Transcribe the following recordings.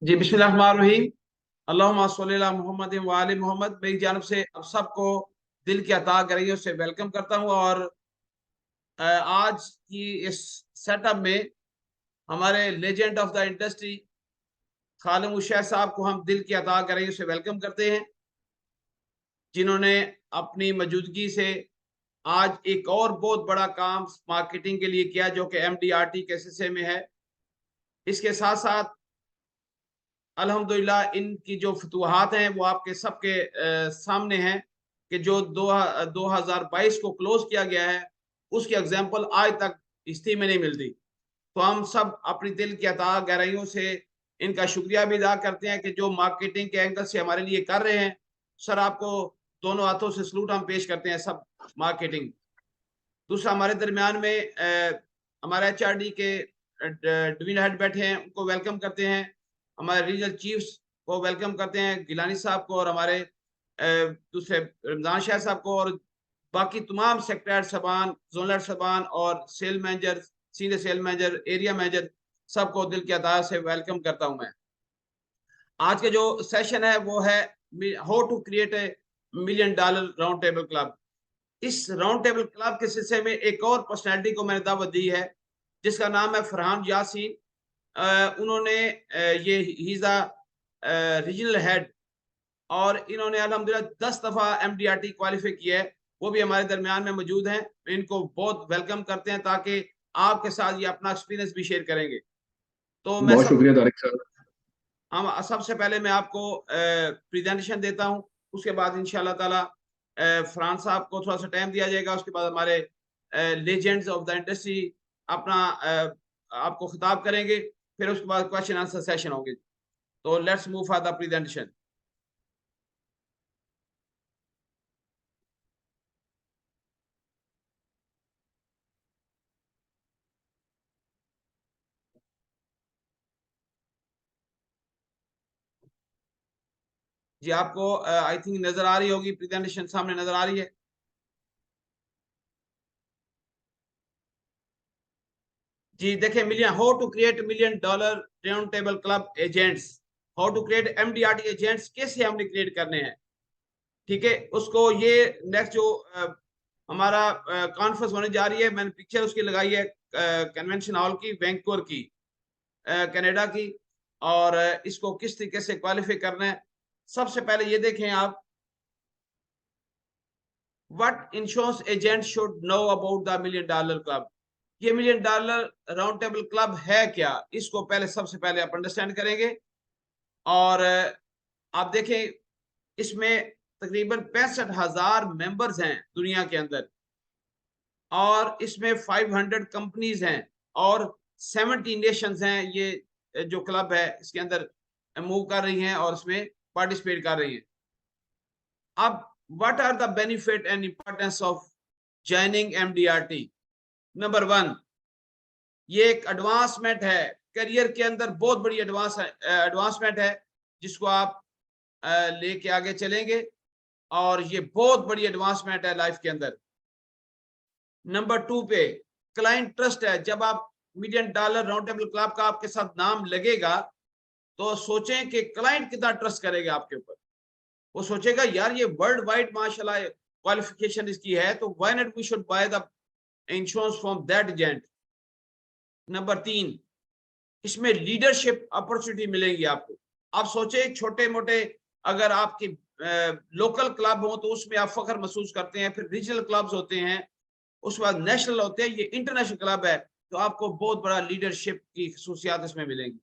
जी बिस्मिल्लाहिर्रहमानिर्रहीम। अल्लाहुम्मा सल्ली अला मुहम्मद व आले मोहम्मद। मेरी जानब से अब सबको दिल की अता गहराइयों से वेलकम करता हूँ। और आज की इस सेटअप में हमारे legend of the industry Khalid Mushaid साहब को हम दिल की अता गहराइयों से वेलकम करते हैं, जिन्होंने अपनी मौजूदगी से आज एक और बहुत बड़ा काम मार्केटिंग के लिए किया, जो कि MDRT के सिलसिले में है। इसके साथ साथ अल्हम्दुलिल्लाह इनकी जो फतूहात हैं वो आपके सबके सामने हैं कि जो 2022 को क्लोज किया गया है, उसकी एग्जाम्पल आज तक हिस्ट्री में नहीं मिलती। तो हम सब अपनी दिल की अता गहराइयों से इनका शुक्रिया भी अदा करते हैं कि जो मार्केटिंग के एंगल से हमारे लिए कर रहे हैं। सर, आपको दोनों हाथों से सलूट हम पेश करते हैं सब मार्केटिंग। दूसरा, हमारे दरमियान में हमारे HRD के डिवीजन हेड बैठे हैं, उनको वेलकम करते हैं। हमारे रीजनल चीफ्स को वेलकम करते हैं, गिलानी साहब को, और हमारे दूसरे रमजान शाह साहब को, और बाकी तमाम सेक्रेटरी साहबान, जोनल साहबान और sale manager, senior sale manager, area manager, सबको दिल की अता से वेलकम करता हूं मैं। आज के जो सेशन है वो है how to create a $1 million round table club. इस राउंड टेबल क्लब के सिलसिले में एक और पर्सनैलिटी को मैंने दावत दी है, जिसका नाम है फरहान यासीन। उन्होंने ये he is the regional head, और इन्होंने अल्हम्दुलिल्लाह 10 दफा MDRT क्वालिफाई किया है। वो भी हमारे दरमियान में मौजूद हैं। इनको बहुत वेलकम करते हैं, ताकि आपके साथ ये अपना एक्सपीरियंस भी शेयर करेंगे। तो मैं बहुत सब शुक्रिया तारिक साहब। हम सबसे पहले मैं आपको प्रेजेंटेशन देता हूं, उसके बाद इंशाल्लाह ताला फरहान साहब को थोड़ा सा टाइम दिया जाएगा। उसके बाद हमारे लेजेंड्स ऑफ द इंडस्ट्री अपना आपको खिताब करेंगे। फिर उसके बाद क्वेश्चन आंसर सेशन होंगे। तो let's move for the presentation. जी, आपको आई थिंक नजर आ रही होगी, प्रेजेंटेशन सामने नजर आ रही है। जी देखिए, million how to create $1 million round table club agents. How to create MDRT agents, कैसे हमने क्रिएट करने हैं। ठीक है, उसको ये नेक्स्ट जो हमारा कॉन्फ्रेंस होने जा रही है, मैंने पिक्चर उसकी लगाई है कन्वेंशन हॉल की, वैंकूवर की, कनाडा की। और इसको किस तरीके से क्वालिफाई करना है, सबसे पहले ये देखें आप, what insurance agent should know about the $1 million club. ये $1 million राउंड टेबल क्लब है क्या, इसको पहले सबसे पहले आप अंडरस्टैंड करेंगे। और आप देखें, इसमें तकरीबन 65,000 मेंबर्स हैं दुनिया के अंदर, और इसमें 500 कंपनीज हैं, और 70 नेशंस हैं। ये जो क्लब है इसके अंदर मूव कर रही हैं और इसमें पार्टिसिपेट कर रही हैं। अब what are the benefit and importance of joining MDRT। Number 1, ये एक एडवांसमेंट है करियर के अंदर, बहुत बड़ी एडवांसमेंट है, जिसको आप लेके आगे चलेंगे, और ये बहुत बड़ी एडवांसमेंट है लाइफ के अंदर। नंबर 2 पे क्लाइंट ट्रस्ट है। जब आप $1 million राउंड टेबल क्लब का आपके साथ नाम लगेगा, तो सोचें कि क्लाइंट कितना ट्रस्ट करेगा आपके ऊपर। वो सोचेगा, यार ये वर्ल्ड वाइड माशाल्लाह क्वालिफिकेशन इसकी है, तो why not we should buy the insurance from that agent. Number 3, इसमें लीडरशिप अपॉर्चुनिटी मिलेगी आपको। आप सोचे, छोटे मोटे अगर आपके लोकल क्लब हो तो उसमें आप फख्र महसूस करते हैं, फिर रीजनल क्लब्स होते हैं, उसके बाद नेशनल होते हैं, ये इंटरनेशनल क्लब है, तो आपको बहुत बड़ा लीडरशिप की खसूसियात इसमें मिलेंगी।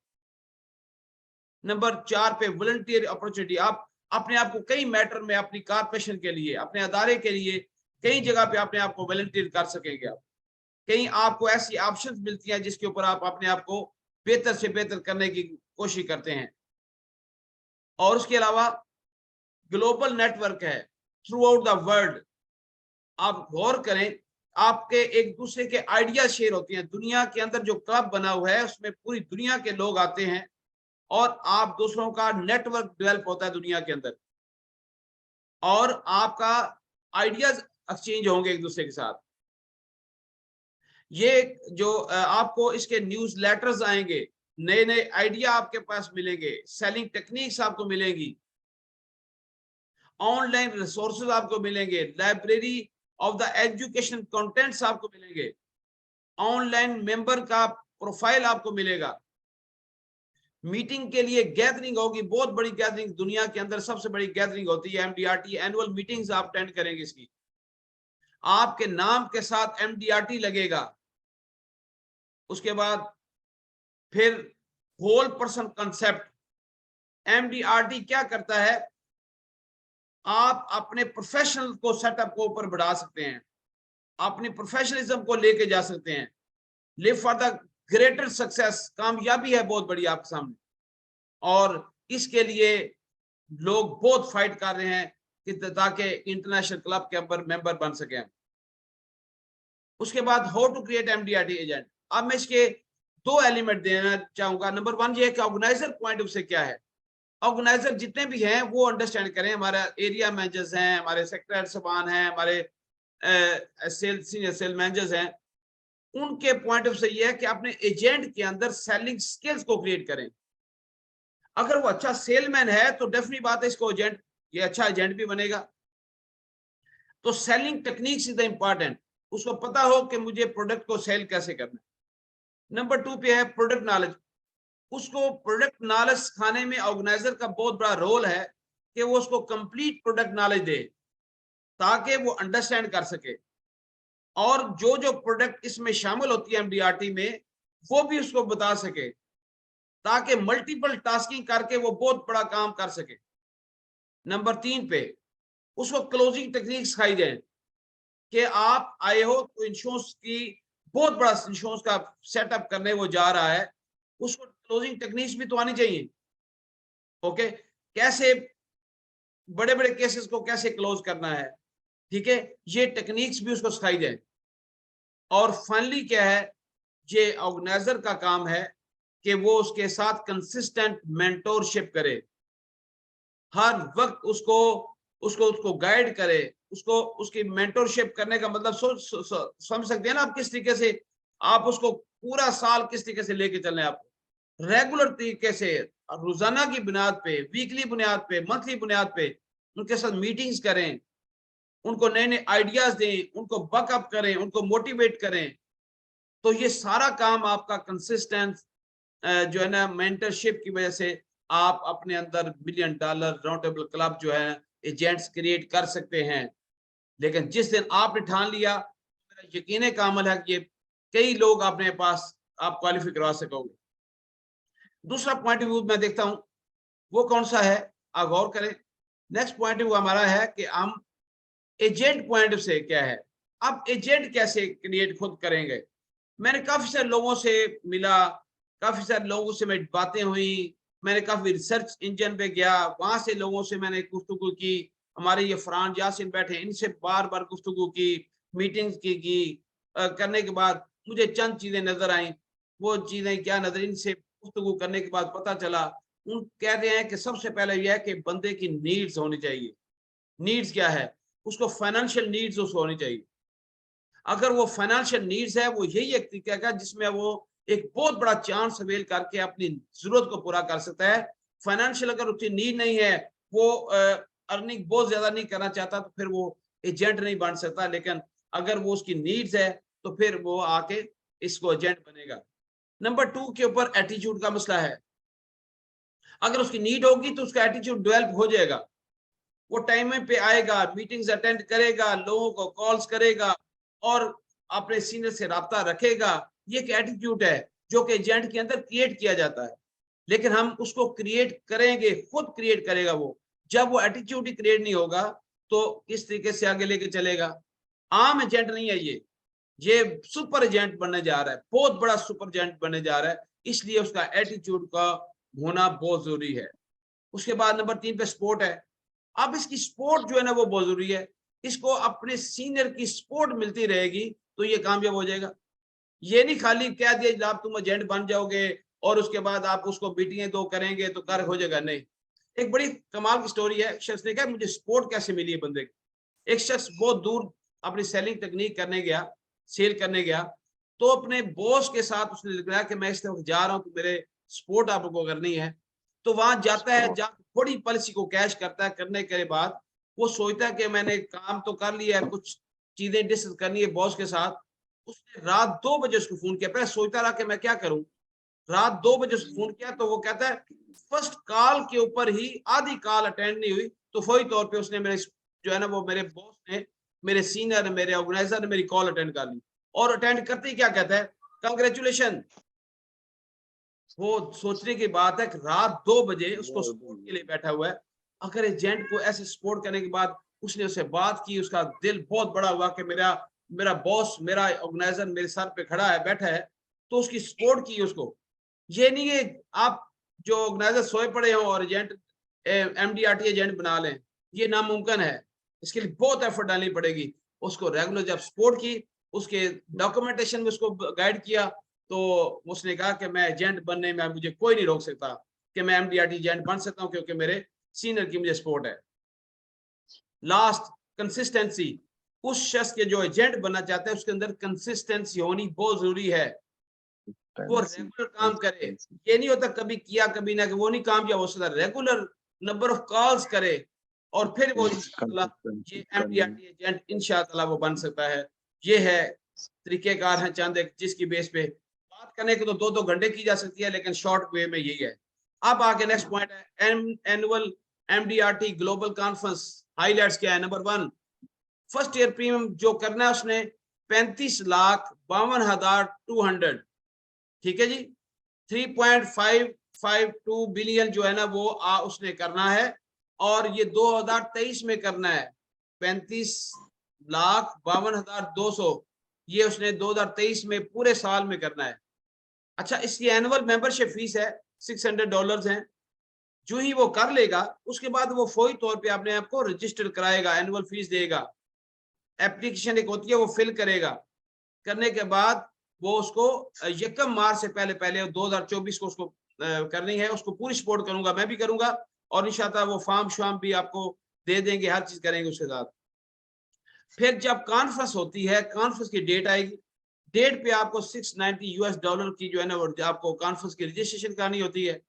नंबर 4 पे वॉलंटियर अपॉर्चुनिटी। आप अपने आप को कई मैटर में, अपनी कारपोरेशन के लिए, अपने अदारे के लिए, कई जगह पे अपने आप को वॉलंटियर कर सकेंगे आप। कहीं आपको ऐसी ऑप्शंस मिलती हैं जिसके ऊपर आप अपने आप को बेहतर से बेहतर करने की कोशिश करते हैं। और उसके अलावा ग्लोबल नेटवर्क है थ्रू आउट द वर्ल्ड। आप गौर करें, आपके एक दूसरे के आइडिया शेयर होते हैं। दुनिया के अंदर जो क्लब बना हुआ है उसमें पूरी दुनिया के लोग आते हैं, और आप दूसरों का नेटवर्क डेवलप होता है दुनिया के अंदर, और आपका आइडियाज एक्सचेंज होंगे एक दूसरे के साथ। ये जो आपको इसके न्यूज़ लेटर्स आएंगे, नए नए आइडिया आपके पास मिलेंगे, सेलिंग टेक्निक्स आपको मिलेंगी, ऑनलाइन रिसोर्सेज आपको मिलेंगे, library of the education contents आपको मिलेंगे, ऑनलाइन मेंबर का प्रोफाइल आपको मिलेगा, मीटिंग के लिए गैदरिंग होगी, बहुत बड़ी गैदरिंग, दुनिया के अंदर सबसे बड़ी गैदरिंग होती है एमडीआरटी, एनुअल मीटिंग्स आप अटेंड करेंगे इसकी, आपके नाम के साथ एमडीआरटी लगेगा। उसके बाद फिर होल पर्सन कंसेप्ट, एमडीआरटी क्या करता है, आप अपने प्रोफेशनल को सेटअप को ऊपर बढ़ा सकते हैं, अपनी प्रोफेशनलिज्म को लेके जा सकते हैं, live for the greater success, कामयाबी है बहुत बड़ी आपके सामने, और इसके लिए लोग बहुत फाइट कर रहे हैं कि ताकि इंटरनेशनल क्लब के अंदर मेंबर बन सके। उसके बाद how to create MDRT agent, अब मैं इसके दो एलिमेंट देना चाहूंगा। नंबर वन ये है कि ऑर्गेनाइजर पॉइंट ऑफ से क्या है, ऑर्गेनाइजर जितने भी हैं वो अंडरस्टैंड करें, हमारे एरिया मैनेजर्स हैं, हमारे सेक्टर सबान हैं, हमारे सेल सीनियर सेल मैनेजर्स हैं, उनके पॉइंट ऑफ से ये है कि अपने एजेंट के अंदर सेलिंग स्किल्स को क्रिएट करें। अगर वो अच्छा सेलमैन है तो डेफिनेटली बात है इसको एजेंट, ये अच्छा एजेंट भी बनेगा। तो selling techniques is the important, उसको पता हो कि मुझे प्रोडक्ट को सेल कैसे करना है। नंबर टू पे है प्रोडक्ट नॉलेज, उसको प्रोडक्ट नॉलेज सिखाने में ऑर्गेनाइजर का बहुत बड़ा रोल है कि वो उसको कंप्लीट प्रोडक्ट नॉलेज दे ताकि वो अंडरस्टैंड कर सके, और जो जो प्रोडक्ट इसमें शामिल होती है एमडीआरटी में वो भी उसको बता सके ताकि मल्टीपल टास्किंग करके वो बहुत बड़ा काम कर सके। नंबर तीन पे उसको क्लोजिंग टेक्निक सिखाई जाए कि आप आए हो तो इंश्योरेंस की बहुत बड़ा इंश्योरेंस का सेटअप करने वो जा रहा है, उसको क्लोजिंग टेक्निक्स भी तो आनी चाहिए। ओके, कैसे बड़े बड़े केसेस को कैसे क्लोज करना है, ठीक है, ये टेक्निक्स भी उसको सिखाई जाए। और फाइनली क्या है, ये ऑर्गेनाइजर का काम है कि वो उसके साथ कंसिस्टेंट मेंटोरशिप करे, हर वक्त उसको उसको उसको गाइड करे, उसको उसकी मेंटोरशिप करने का मतलब समझ सकते हैं ना आप, किस तरीके से आप उसको पूरा साल किस तरीके से लेके चलने, आप रेगुलर तरीके से रोजाना की बुनियाद पे, वीकली बुनियाद पे, मंथली बुनियाद पे उनके साथ मीटिंग्स करें, उनको नए नए आइडियाज दें, उनको बकअप करें, उनको मोटिवेट करें। तो ये सारा काम आपका कंसिस्टेंट जो है ना मेंटरशिप की वजह से आप अपने अंदर $1 मिलियन राउंड टेबल क्लब जो है एजेंट्स क्रिएट कर सकते हैं। लेकिन जिस दिन आपने ठान लिया, मेरा यकीन कामल है कि ये कई लोग अपने पास आप क्वालिफाई करवा सकोगे। दूसरा पॉइंट ऑफ व्यू मैं देखता हूं वो कौन सा है, आप गौर करें। नेक्स्ट पॉइंट ऑफ व्यू हमारा है कि हम एजेंट पॉइंट से क्या है, अब एजेंट कैसे क्रिएट खुद करेंगे। मैंने काफी सारे लोगों से मिला, काफी सारे लोगों से मेरी बातें हुई, मैंने काफी रिसर्च इंजन पे गया, वहां से लोगों से मैंने गुफ्तगू की, हमारे ये फरहान यासिन बैठे इनसे बार बार गुफ्तगू की, मीटिंग्स की करने के बाद मुझे चंद चीजें नजर आई। वो चीजें क्या नजर, इनसे गुफ्तगू करने के बाद पता चला, उन कह रहे हैं कि सबसे पहले यह है कि बंदे की नीड्स होनी चाहिए। नीड्स क्या है, उसको फाइनेंशियल नीड्स उसको होनी चाहिए। अगर वो फाइनेंशियल नीड्स है, वो यही एक तरीका का जिसमें वो एक बहुत बड़ा चांस अवेल करके अपनी जरूरत को पूरा कर सकता है। फाइनेंशियल अगर उसकी नीड नहीं है, वो अर्निंग बहुत ज्यादा नहीं करना चाहता, तो फिर वो एजेंट नहीं बन सकता। लेकिन अगर वो उसकी नीड्स है तो फिर वो आके इसको एजेंट बनेगा। नंबर टू के ऊपर एटीट्यूड का मसला है, अगर उसकी नीड होगी तो उसका एटीट्यूड डेवलप हो जाएगा, वो टाइम पे आएगा, मीटिंग्स अटेंड करेगा, लोगों को कॉल्स करेगा और अपने सीनियर से राब्ता रखेगा। ये एक एटीट्यूड है जो कि एजेंट के अंदर क्रिएट किया जाता है, लेकिन हम उसको क्रिएट करेंगे, खुद क्रिएट करेगा वो। जब वो एटीट्यूड ही क्रिएट नहीं होगा तो किस तरीके से आगे लेके चलेगा। आम एजेंट नहीं है ये सुपर एजेंट बनने जा रहा है, बहुत बड़ा सुपर एजेंट बनने जा रहा है, इसलिए उसका एटीट्यूड का होना बहुत जरूरी है। उसके बाद नंबर 3 पे सपोर्ट है। अब इसकी सपोर्ट जो है ना वो बहुत जरूरी है, इसको अपने सीनियर की सपोर्ट मिलती रहेगी तो ये कामयाब हो जाएगा। ये नहीं खाली कह दिया जनाब तुम एजेंट बन जाओगे और उसके बाद आप उसको मीटिंगें तो करेंगे तो कर हो जाएगा, नहीं। एक बड़ी कमाल की स्टोरी है, एक शख्स ने कहा मुझे सपोर्ट कैसे मिली है बंदे की। एक शख्स बहुत दूर अपनी सेलिंग टेक्निक करने गया, सेल करने गया, तो अपने बॉस के साथ उसने लिखा कि मैं इस तरफ जा रहा हूँ, तो मेरे सपोर्ट आपको करनी है, तो वहां जाता है, जहाँ थोड़ी पॉलिसी को कैश करता है, करने के बाद वो सोचता है कि मैंने काम तो कर लिया है, कुछ चीजें डिस्कस करनी है बॉस के साथ। उसने रात 2 बजे उसको फोन किया, पहले सोचता रहा कि मैं क्या करूं, रात 2 बजे उसको फोन किया, तो वो कहता है फर्स्ट कॉल के ऊपर ही आधी कॉल अटेंड नहीं हुई, तो फौरी तौर पे उसने मेरे जो है ना वो मेरे बॉस ने, मेरे सीनियर ने, मेरे ऑर्गेनाइजर ने मेरी कॉल अटेंड कर ली, और अटेंड करते ही क्या कहता है, कांग्रेचुलेशन। वो सोचने की बात है कि रात 2 बजे उसको सपोर्ट के लिए बैठा हुआ है। अगर एजेंट को ऐसे सपोर्ट करने के बाद उसने उससे बात की, उसका दिल बहुत बड़ा हुआ कि मेरा मेरा बॉस, मेरा ऑर्गेनाइजर मेरे सर पे खड़ा है, बैठा है, तो उसकी सपोर्ट की उसको। ये नहीं है आप जो ऑर्गेनाइजर सोए पड़े हो और एजेंट एमडीआरटी एजेंट बना लें, ये नामुमकिन है। इसके लिए बहुत एफर्ट डालनी पड़ेगी। उसको रेगुलर जब सपोर्ट की, उसके डॉक्यूमेंटेशन में उसको गाइड किया, तो उसने कहा कि मैं एजेंट बनने में मुझे कोई नहीं रोक सकता, कि मैं एमडीआरटी एजेंट बन सकता हूं, क्योंकि मेरे सीनियर की मुझे सपोर्ट है। Last, consistency. उस शख्स के जो एजेंट बनना चाहते हैं उसके अंदर कंसिस्टेंसी होनी बहुत जरूरी है। वो रेगुलर काम करे, ये नहीं होता कभी किया कभी ना, वो नहीं कामयाब हो सकता। रेगुलर नंबर ऑफ कॉल्स करे और फिर वो इंशाअल्लाह ये एमडीआरटी एजेंट इंशाअल्लाह वो बन सकता है। ये है तरीकेकार है चंद एक, जिसकी बेस पे बात करने को तो 2-2 घंटे की जा सकती है, लेकिन शॉर्ट वे में यही है। अब आगे नेक्स्ट पॉइंट है annual MDRT global conference. Highlights क्या है? नंबर 1, फर्स्ट ईयर प्रीमियम जो करना है उसने 35,52,200, ठीक है जी। 3.552 बिलियन जो है ना वो उसने करना है, और ये 2023 में करना है। 35,52,200 ये उसने 2023 में पूरे साल में करना है। अच्छा, इसकी एनुअल मेंबरशिप फीस है $600 है। जो ही वो कर लेगा उसके बाद वो फौरी तौर पे अपने आप को रजिस्टर कराएगा, एनुअल फीस देगा। एप्लीकेशन एक होती है, वो फिल करेगा। करने के बाद वो उसको 1 मार्च से पहले पहले 2024 को उसको करनी है। उसको पूरी सपोर्ट करूंगा, मैं भी करूंगा, और इंशाल्लाह वो फॉर्म शाम भी आपको दे देंगे, हर चीज करेंगे उसके साथ। फिर जब कॉन्फ्रेंस होती है, कॉन्फ्रेंस की डेट आएगी, डेट पे आपको $690 की जो है ना वो आपको कॉन्फ्रेंस की रजिस्ट्रेशन करनी होती है।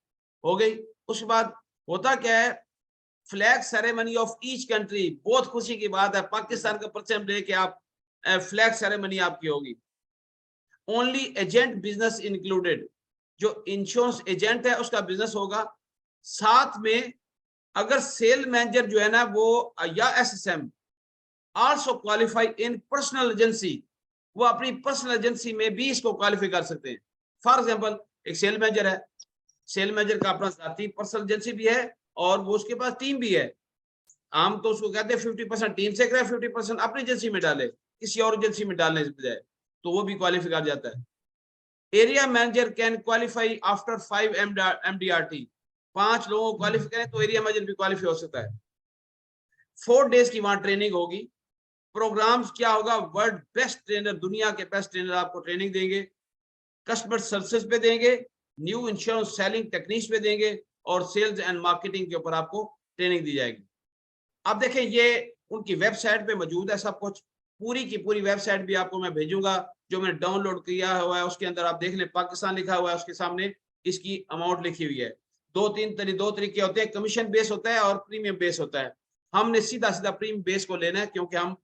हो गई। उसके बाद होता क्या है, flag ceremony of each country. बहुत खुशी की बात है, पाकिस्तान का परचम लेके आप फ्लैग सेरेमनी आपकी होगी। ओनली एजेंट बिजनेस इंक्लूडेड, जो इंश्योरेंस एजेंट है उसका बिजनेस होगा। साथ में अगर सेल मैनेजर जो है ना वो या एसएसएम आल्सो क्वालिफाई इन पर्सनल एजेंसी, वो अपनी पर्सनल एजेंसी में भी इसको क्वालिफाई कर सकते हैं। फॉर एग्जांपल, एक सेल मैनेजर है, सेल मैनेजर का अपना जाती पर्सनल एजेंसी भी है, और वो उसके पास टीम भी है। आम तो उसको कहते हैं 50% टीम से करे, 50% अपनी एजेंसी में डाले, किसी और एजेंसी में डालने से बजाय, तो वो भी क्वालिफाई कर जाता है। Area manager can qualify after 5 MDRT. 5 लोगों को क्वालिफाई करें तो एरिया मैनेजर भी क्वालिफाई हो सकता है। 4 डेज की वहां ट्रेनिंग होगी। प्रोग्राम्स क्या होगा, वर्ल्ड बेस्ट ट्रेनर, दुनिया के बेस्ट ट्रेनर आपको ट्रेनिंग देंगे। कस्टमर सर्विसेज पे देंगे, न्यू इंश्योरेंस सेलिंग टेक्निक्स पे देंगे, और सेल्स एंड मार्केटिंग के ऊपर आपको ट्रेनिंग दी जाएगी। अब देखें, ये उनकी वेबसाइट पे मौजूद है सब कुछ, पूरी की पूरी वेबसाइट भी आपको मैं भेजूंगा, जो मैंने डाउनलोड किया हुआ है। उसके अंदर आप देख लें, पाकिस्तान लिखा हुआ है, उसके सामने इसकी अमाउंट लिखी हुई है। दो तरीके होते हैं, कमीशन बेस होता है और प्रीमियम बेस होता है। हमने सीधा सीधा प्रीमियम बेस को लेना है, क्योंकि हम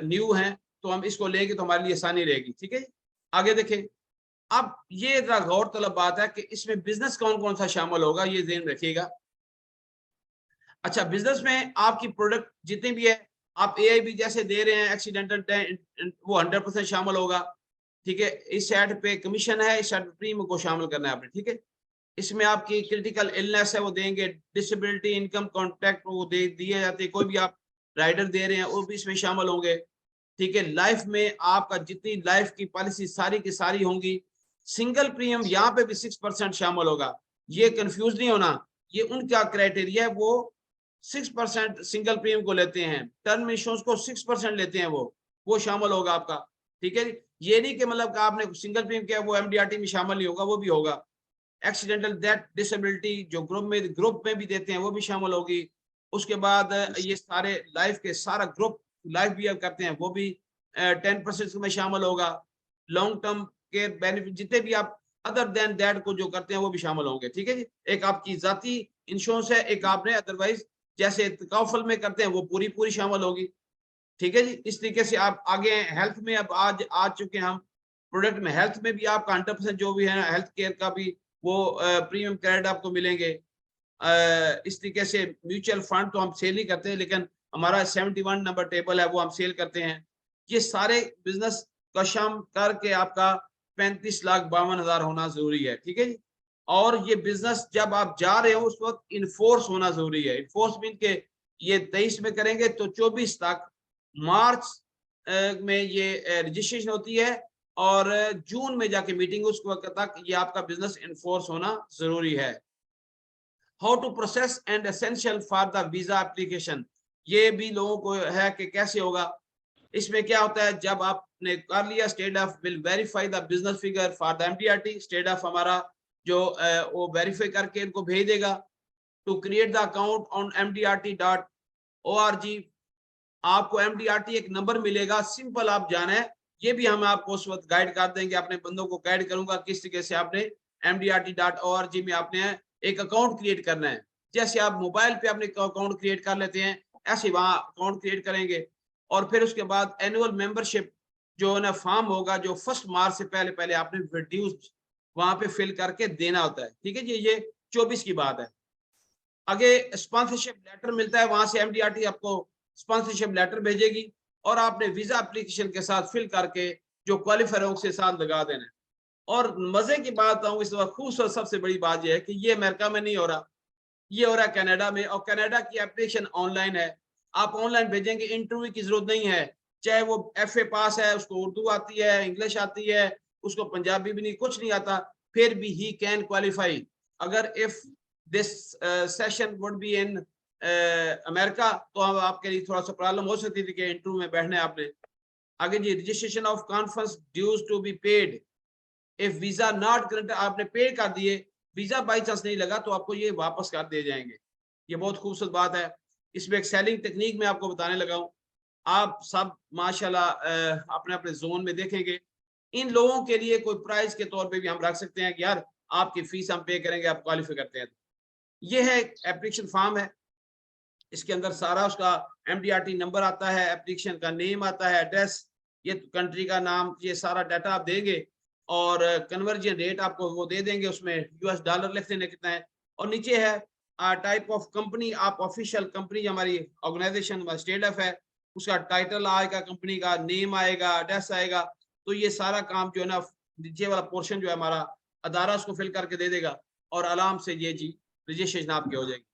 न्यू हैं, तो हम इसको लेंगे तो हमारे लिए आसानी रहेगी। ठीक है, आगे देखें। अब ये जरा गौर तलब बात है कि इसमें बिजनेस कौन कौन सा शामिल होगा, ये ध्यान रखिएगा। अच्छा, बिजनेस में आपकी प्रोडक्ट जितनी भी है, आप एआईबी जैसे दे रहे हैं, एक्सीडेंटल वो 100% शामिल होगा। ठीक है, इस साइड पे कमीशन है, इस साइड पे प्रीमियम को शामिल करना है आपने। ठीक है, इसमें आपकी क्रिटिकल इलनेस है वो देंगे, डिसेबिलिटी इनकम कॉन्ट्रैक्ट वो दिए जाते हैं, कोई भी आप राइडर दे रहे हैं वो भी इसमें शामिल होंगे। ठीक है, लाइफ में आपका जितनी लाइफ की पॉलिसी सारी की सारी होंगी। सिंगल प्रीमियम यहाँ पे भी 6% शामिल होगा, ये कंफ्यूज नहीं होना। ये उनका क्राइटेरिया है, वो 6% सिंगल प्रीमियम को लेते हैं, टर्म इंश्योरेंस को 6% लेते हैं, वो शामिल होगा आपका। ठीक है, ये नहीं कि मतलब आपने सिंगल प्रीमियम किया वो एमडीआरटी में शामिल नहीं होगा, वो भी होगा। एक्सीडेंटल डेथ डिसेबिलिटी जो ग्रुप में भी देते हैं वो भी शामिल होगी। उसके बाद ये सारे लाइफ के सारा ग्रुप लाइफ भी अब करते हैं, वो भी 10% में शामिल होगा। लॉन्ग टर्म के बेनिफिट जितने भी आप अदर देन दैट को जो करते हैं वो भी शामिल होंगे। ठीक है जी, एक आपकी जाती इंश्योरेंस है, एक आपने अदरवाइज जैसे तकाफुल में करते हैं वो पूरी पूरी शामिल होगी। ठीक है जी, इस तरीके से आप आगे हेल्थ में अब आज आ चुके हैं हम प्रोडक्ट में। हेल्थ में भी आपका 100% जो भी है हेल्थ केयर का भी वो प्रीमियम क्रेडिट आपको मिलेंगे। इस तरीके से म्यूचुअल फंड तो हम सेल ही करते हैं, लेकिन हमारा 71 नंबर टेबल है वो हम सेल करते हैं। ये सारे बिजनेस का शाम करके आपका 35,52,000 होना जरूरी है। ठीक है जी, और ये बिजनेस जब आप जा रहे हो उस वक्त इनफोर्स होना जरूरी है। इनफोर्स मीन के ये 23 में करेंगे तो 24 तक मार्च में ये रजिस्ट्रेशन होती है, और जून में जाके मीटिंग, उस वक्त तक ये आपका बिजनेस इनफोर्स होना जरूरी है। How to process and essential for the visa application, ये भी लोगों को है कि कैसे होगा। इसमें क्या होता है, जब आपने कर लिया, state of will verify the business figure for the MDRT. State of हमारा जो वो वेरीफाई करके इनको भेज देगा। To create the account on mdrt.org, आपको एमडीआरटी एक नंबर मिलेगा, सिंपल आप जाना है। ये भी हम आपको उस वक्त गाइड कर देंगे, अपने बंदों को गाइड करूंगा किस तरीके से आपने mdrt.org में आपने एक अकाउंट क्रिएट करना है। जैसे आप मोबाइल पे अपने अकाउंट क्रिएट कर लेते हैं, ऐसे वहां अकाउंट क्रिएट करेंगे। और फिर उसके बाद एनुअल मेंबरशिप जो है ना फॉर्म होगा, जो 1 मार्च से पहले पहले आपने रिड्यूस वहां पे फिल करके देना होता है। ठीक है जी, ये 24 की बात है। आगे स्पॉन्सरशिप लेटर मिलता है, वहां से एमडीआरटी आपको स्पॉन्सरशिप लेटर भेजेगी, और आपने वीजा एप्लीकेशन के साथ फिल करके जो क्वालिफायर है उसके साथ लगा देना है। और मजे की बात आऊँ इस वक्त खूबसूरत सबसे बड़ी बात यह है कि ये अमेरिका में नहीं हो रहा, ये हो रहा है कनाडा में। और कनाडा की एप्लीकेशन ऑनलाइन है, आप ऑनलाइन भेजेंगे, इंटरव्यू की जरूरत नहीं है। चाहे वो एफए पास है, उसको उर्दू आती है, इंग्लिश आती है, उसको पंजाबी भी नहीं, कुछ नहीं आता, फिर भी ही कैन क्वालिफाई। अगर if this session would be in America तो अब आपके लिए थोड़ा सा प्रॉब्लम हो सकती थी कि इंटरव्यू में बैठना है आपने। आगे जी, registration of conference dues to be paid if visa not current, आपने पे कर दिए, वीजा बाई चांस नहीं लगा तो आपको ये वापस कर दिए जाएंगे। ये बहुत खूबसूरत बात है। इसमें एक सेलिंग टेक्निक मैं आपको बताने लगा हूँ, आप सब माशाल्लाह अपने अपने जोन में देखेंगे। इन लोगों के लिए कोई प्राइस के तौर पे भी हम रख सकते हैं कि यार आपकी फीस हम पे करेंगे, आप क्वालिफाई करते हैं। ये है एप्लीकेशन फॉर्म है, इसके अंदर सारा उसका एमडीआरटी नंबर आता है, एप्लीकेशन का नेम आता है, एड्रेस, ये कंट्री का नाम, ये सारा डाटा आप देंगे, और कन्वर्जन रेट आपको वो दे देंगे, उसमें यूएस डॉलर लिख देने कितना है। और नीचे है टाइप ऑफ कंपनी, आप ऑफिशियल कंपनी हमारी ऑर्गेनाइजेशन स्टेट ऑफ है, उसका टाइटल आएगा, कंपनी का नेम आएगा, एड्रेस आएगा। तो ये सारा काम जो है ना, नीचे वाला पोर्शन जो है हमारा अदारा उसको फिल करके दे देगा, और आराम से ये जी रजिस्ट्रेशन आपकी हो जाएगी।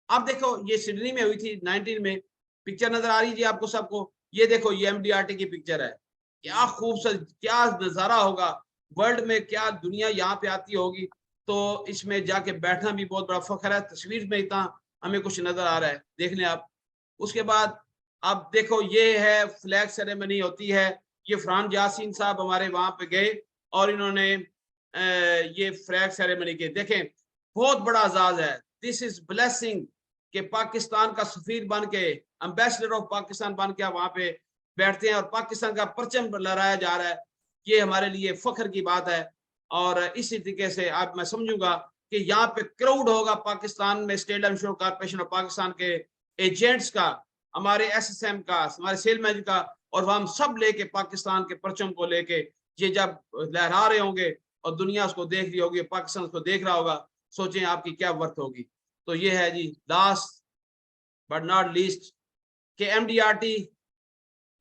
अब देखो ये सिडनी में हुई थी 19 में, पिक्चर नजर आ रही है जी आपको सबको। ये देखो ये एमडीआरटी की पिक्चर है, क्या खूबसूरत, क्या नजारा होगा, वर्ल्ड में क्या दुनिया यहाँ पे आती होगी। तो इसमें जाके बैठना भी बहुत बड़ा फख्र है। तस्वीर में इतना हमें कुछ नजर आ रहा है, देख लें आप। उसके बाद आप देखो ये है फ्लैग सेरेमनी होती है, ये फरहान यासीन साहब हमारे वहां पे गए और इन्होंने ये फ्लैग सेरेमनी के देखें, बहुत बड़ा एजाज है। दिस इज ब्लेसिंग कि पाकिस्तान का सफीर बन के, एम्बेसडर ऑफ पाकिस्तान बन के वहां पे बैठते हैं और पाकिस्तान का परचम लहराया जा रहा है। ये हमारे लिए फख्र की बात है। और इसी तरीके से आप मैं समझूंगा कि यहाँ पे क्राउड होगा पाकिस्तान में, state insurance corporation of Pakistan के एजेंट्स का, हमारे एसएसएम का, हमारे सेल मैनेजर का, और हम सब लेके पाकिस्तान के परचम को लेके ये जब लहरा रहे होंगे और दुनिया उसको देख रही होगी, पाकिस्तान उसको देख रहा होगा, सोचें आपकी क्या वर्थ होगी। तो ये है जी, लास्ट बट नॉट लीस्ट, के एमडीआरटी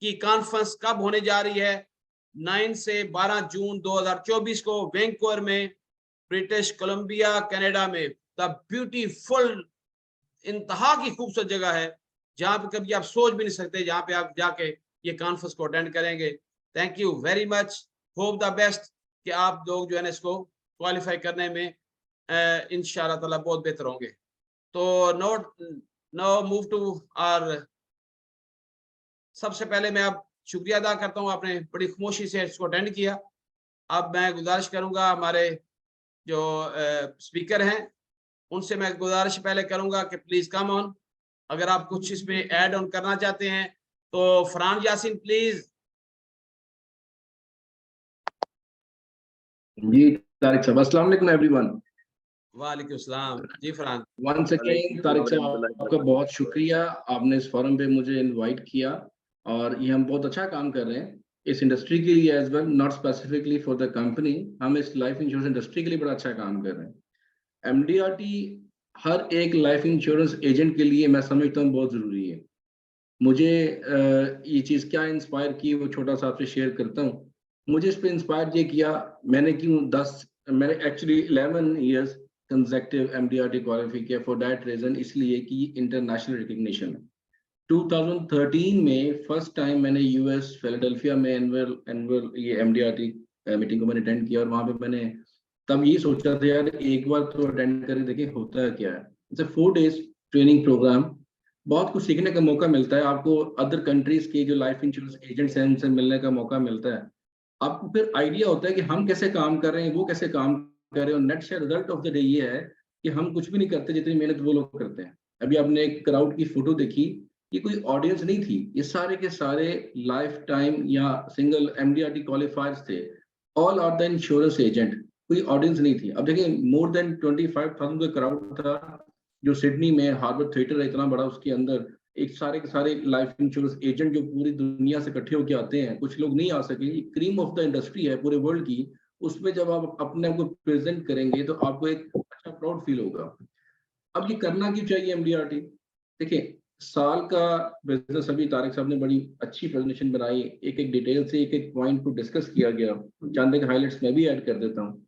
की कॉन्फ्रेंस कब होने जा रही है। 9 से 12 जून 2024 को वैंकूवर में, ब्रिटिश कोलंबिया कनाडा में। द ब्यूटीफुल, इंतहा की खूबसूरत जगह है, जहां पे कभी आप सोच भी नहीं सकते, जहां पे आप जाके ये कॉन्फ्रेंस को अटेंड करेंगे। Thank you very much, hope the best कि आप लोग जो है ना इसको क्वालिफाई करने में इंशाल्लाह ताला बहुत बेहतर होंगे। तो note now move to our, सबसे पहले मैं अब शुक्रिया अदा करता हूँ, आपने बड़ी खामोशी से इसको अटेंड किया। अब मैं गुजारिश करूंगा हमारे जो स्पीकर हैं उनसे, मैं गुजारिश पहले करूंगा कि प्लीज कम ऑन, अगर आप कुछ इसमें ऐड ऑन करना चाहते हैं तो फरहान यासीन प्लीज। जी तारिक साहब, अस्सलाम वालेकुम एवरीवन। वालेकुम सलाम जी फरहान। वंस अगेन तारिक साहब, आपका बहुत शुक्रिया, आपने इस फोरम पे मुझे इनवाइट किया और ये हम बहुत अच्छा काम कर रहे हैं इस इंडस्ट्री के लिए as well, not specifically for the company. हम इस लाइफ इंश्योरेंस इंडस्ट्री के लिए बड़ा अच्छा काम कर रहे हैं। एमडीआरटी हर एक लाइफ इंश्योरेंस एजेंट के लिए मैं समझता हूँ बहुत जरूरी है। मुझे ये चीज़ क्या इंस्पायर की वो छोटा सा आपसे शेयर करता हूँ। मुझे इस पे इंस्पायर ये किया, मैंने actually 11 years consecutive MDRT qualify किया फॉर दैट रीजन, इसलिए कि इंटरनेशनल रिकग्निशन है। 2013 में फर्स्ट टाइम मैंने यूएस फिलाडेल्फिया में एनुअल ये एमडीआरटी मीटिंग को मैंने अटेंड किया और वहाँ पे मैंने तब ये सोचा था यार एक बार तो अटेंड करके देखें होता है क्या है। It's a 4 days training program, बहुत कुछ सीखने का मौका मिलता है आपको। अदर कंट्रीज के जो लाइफ इंश्योरेंस एजेंट्स हैं उनसे मिलने का मौका मिलता है। आपको फिर आइडिया होता है कि हम कैसे काम कर रहे हैं, वो कैसे काम कर रहे हैं, और नेट से रिजल्ट ऑफ द डे ये है कि हम कुछ भी नहीं करते जितनी मेहनत वो लोग करते हैं। अभी आपने एक क्राउड की फोटो देखी, ये कोई ऑडियंस नहीं थी, ये सारे के सारे लाइफ टाइम या सिंगल एमडीआरटी क्वालिफायर्स थे। All are the insurance agent, कोई ऑडियंस नहीं थी। अब देखिए मोर देन 25,000 का क्राउड था जो सिडनी में हार्बर थिएटर है इतना बड़ा, उसके अंदर एक सारे के सारे लाइफ इंश्योरेंस एजेंट जो पूरी दुनिया से इकट्ठे होकर आते हैं। कुछ लोग नहीं आ सके, क्रीम ऑफ द इंडस्ट्री है पूरे वर्ल्ड की। उसमें जब आप अपने आप को प्रेजेंट करेंगे तो आपको एक अच्छा प्राउड फील होगा। अब ये करना क्यों चाहिए एमडीआरटी? देखिए साल का बिजनेस, अभी तारिक साहब ने बड़ी अच्छी प्रेजेंटेशन बनाई, एक एक डिटेल से एक एक पॉइंट को डिस्कस किया गया। चांदे के हाइलाइट्स मैं भी ऐड कर देता हूँ।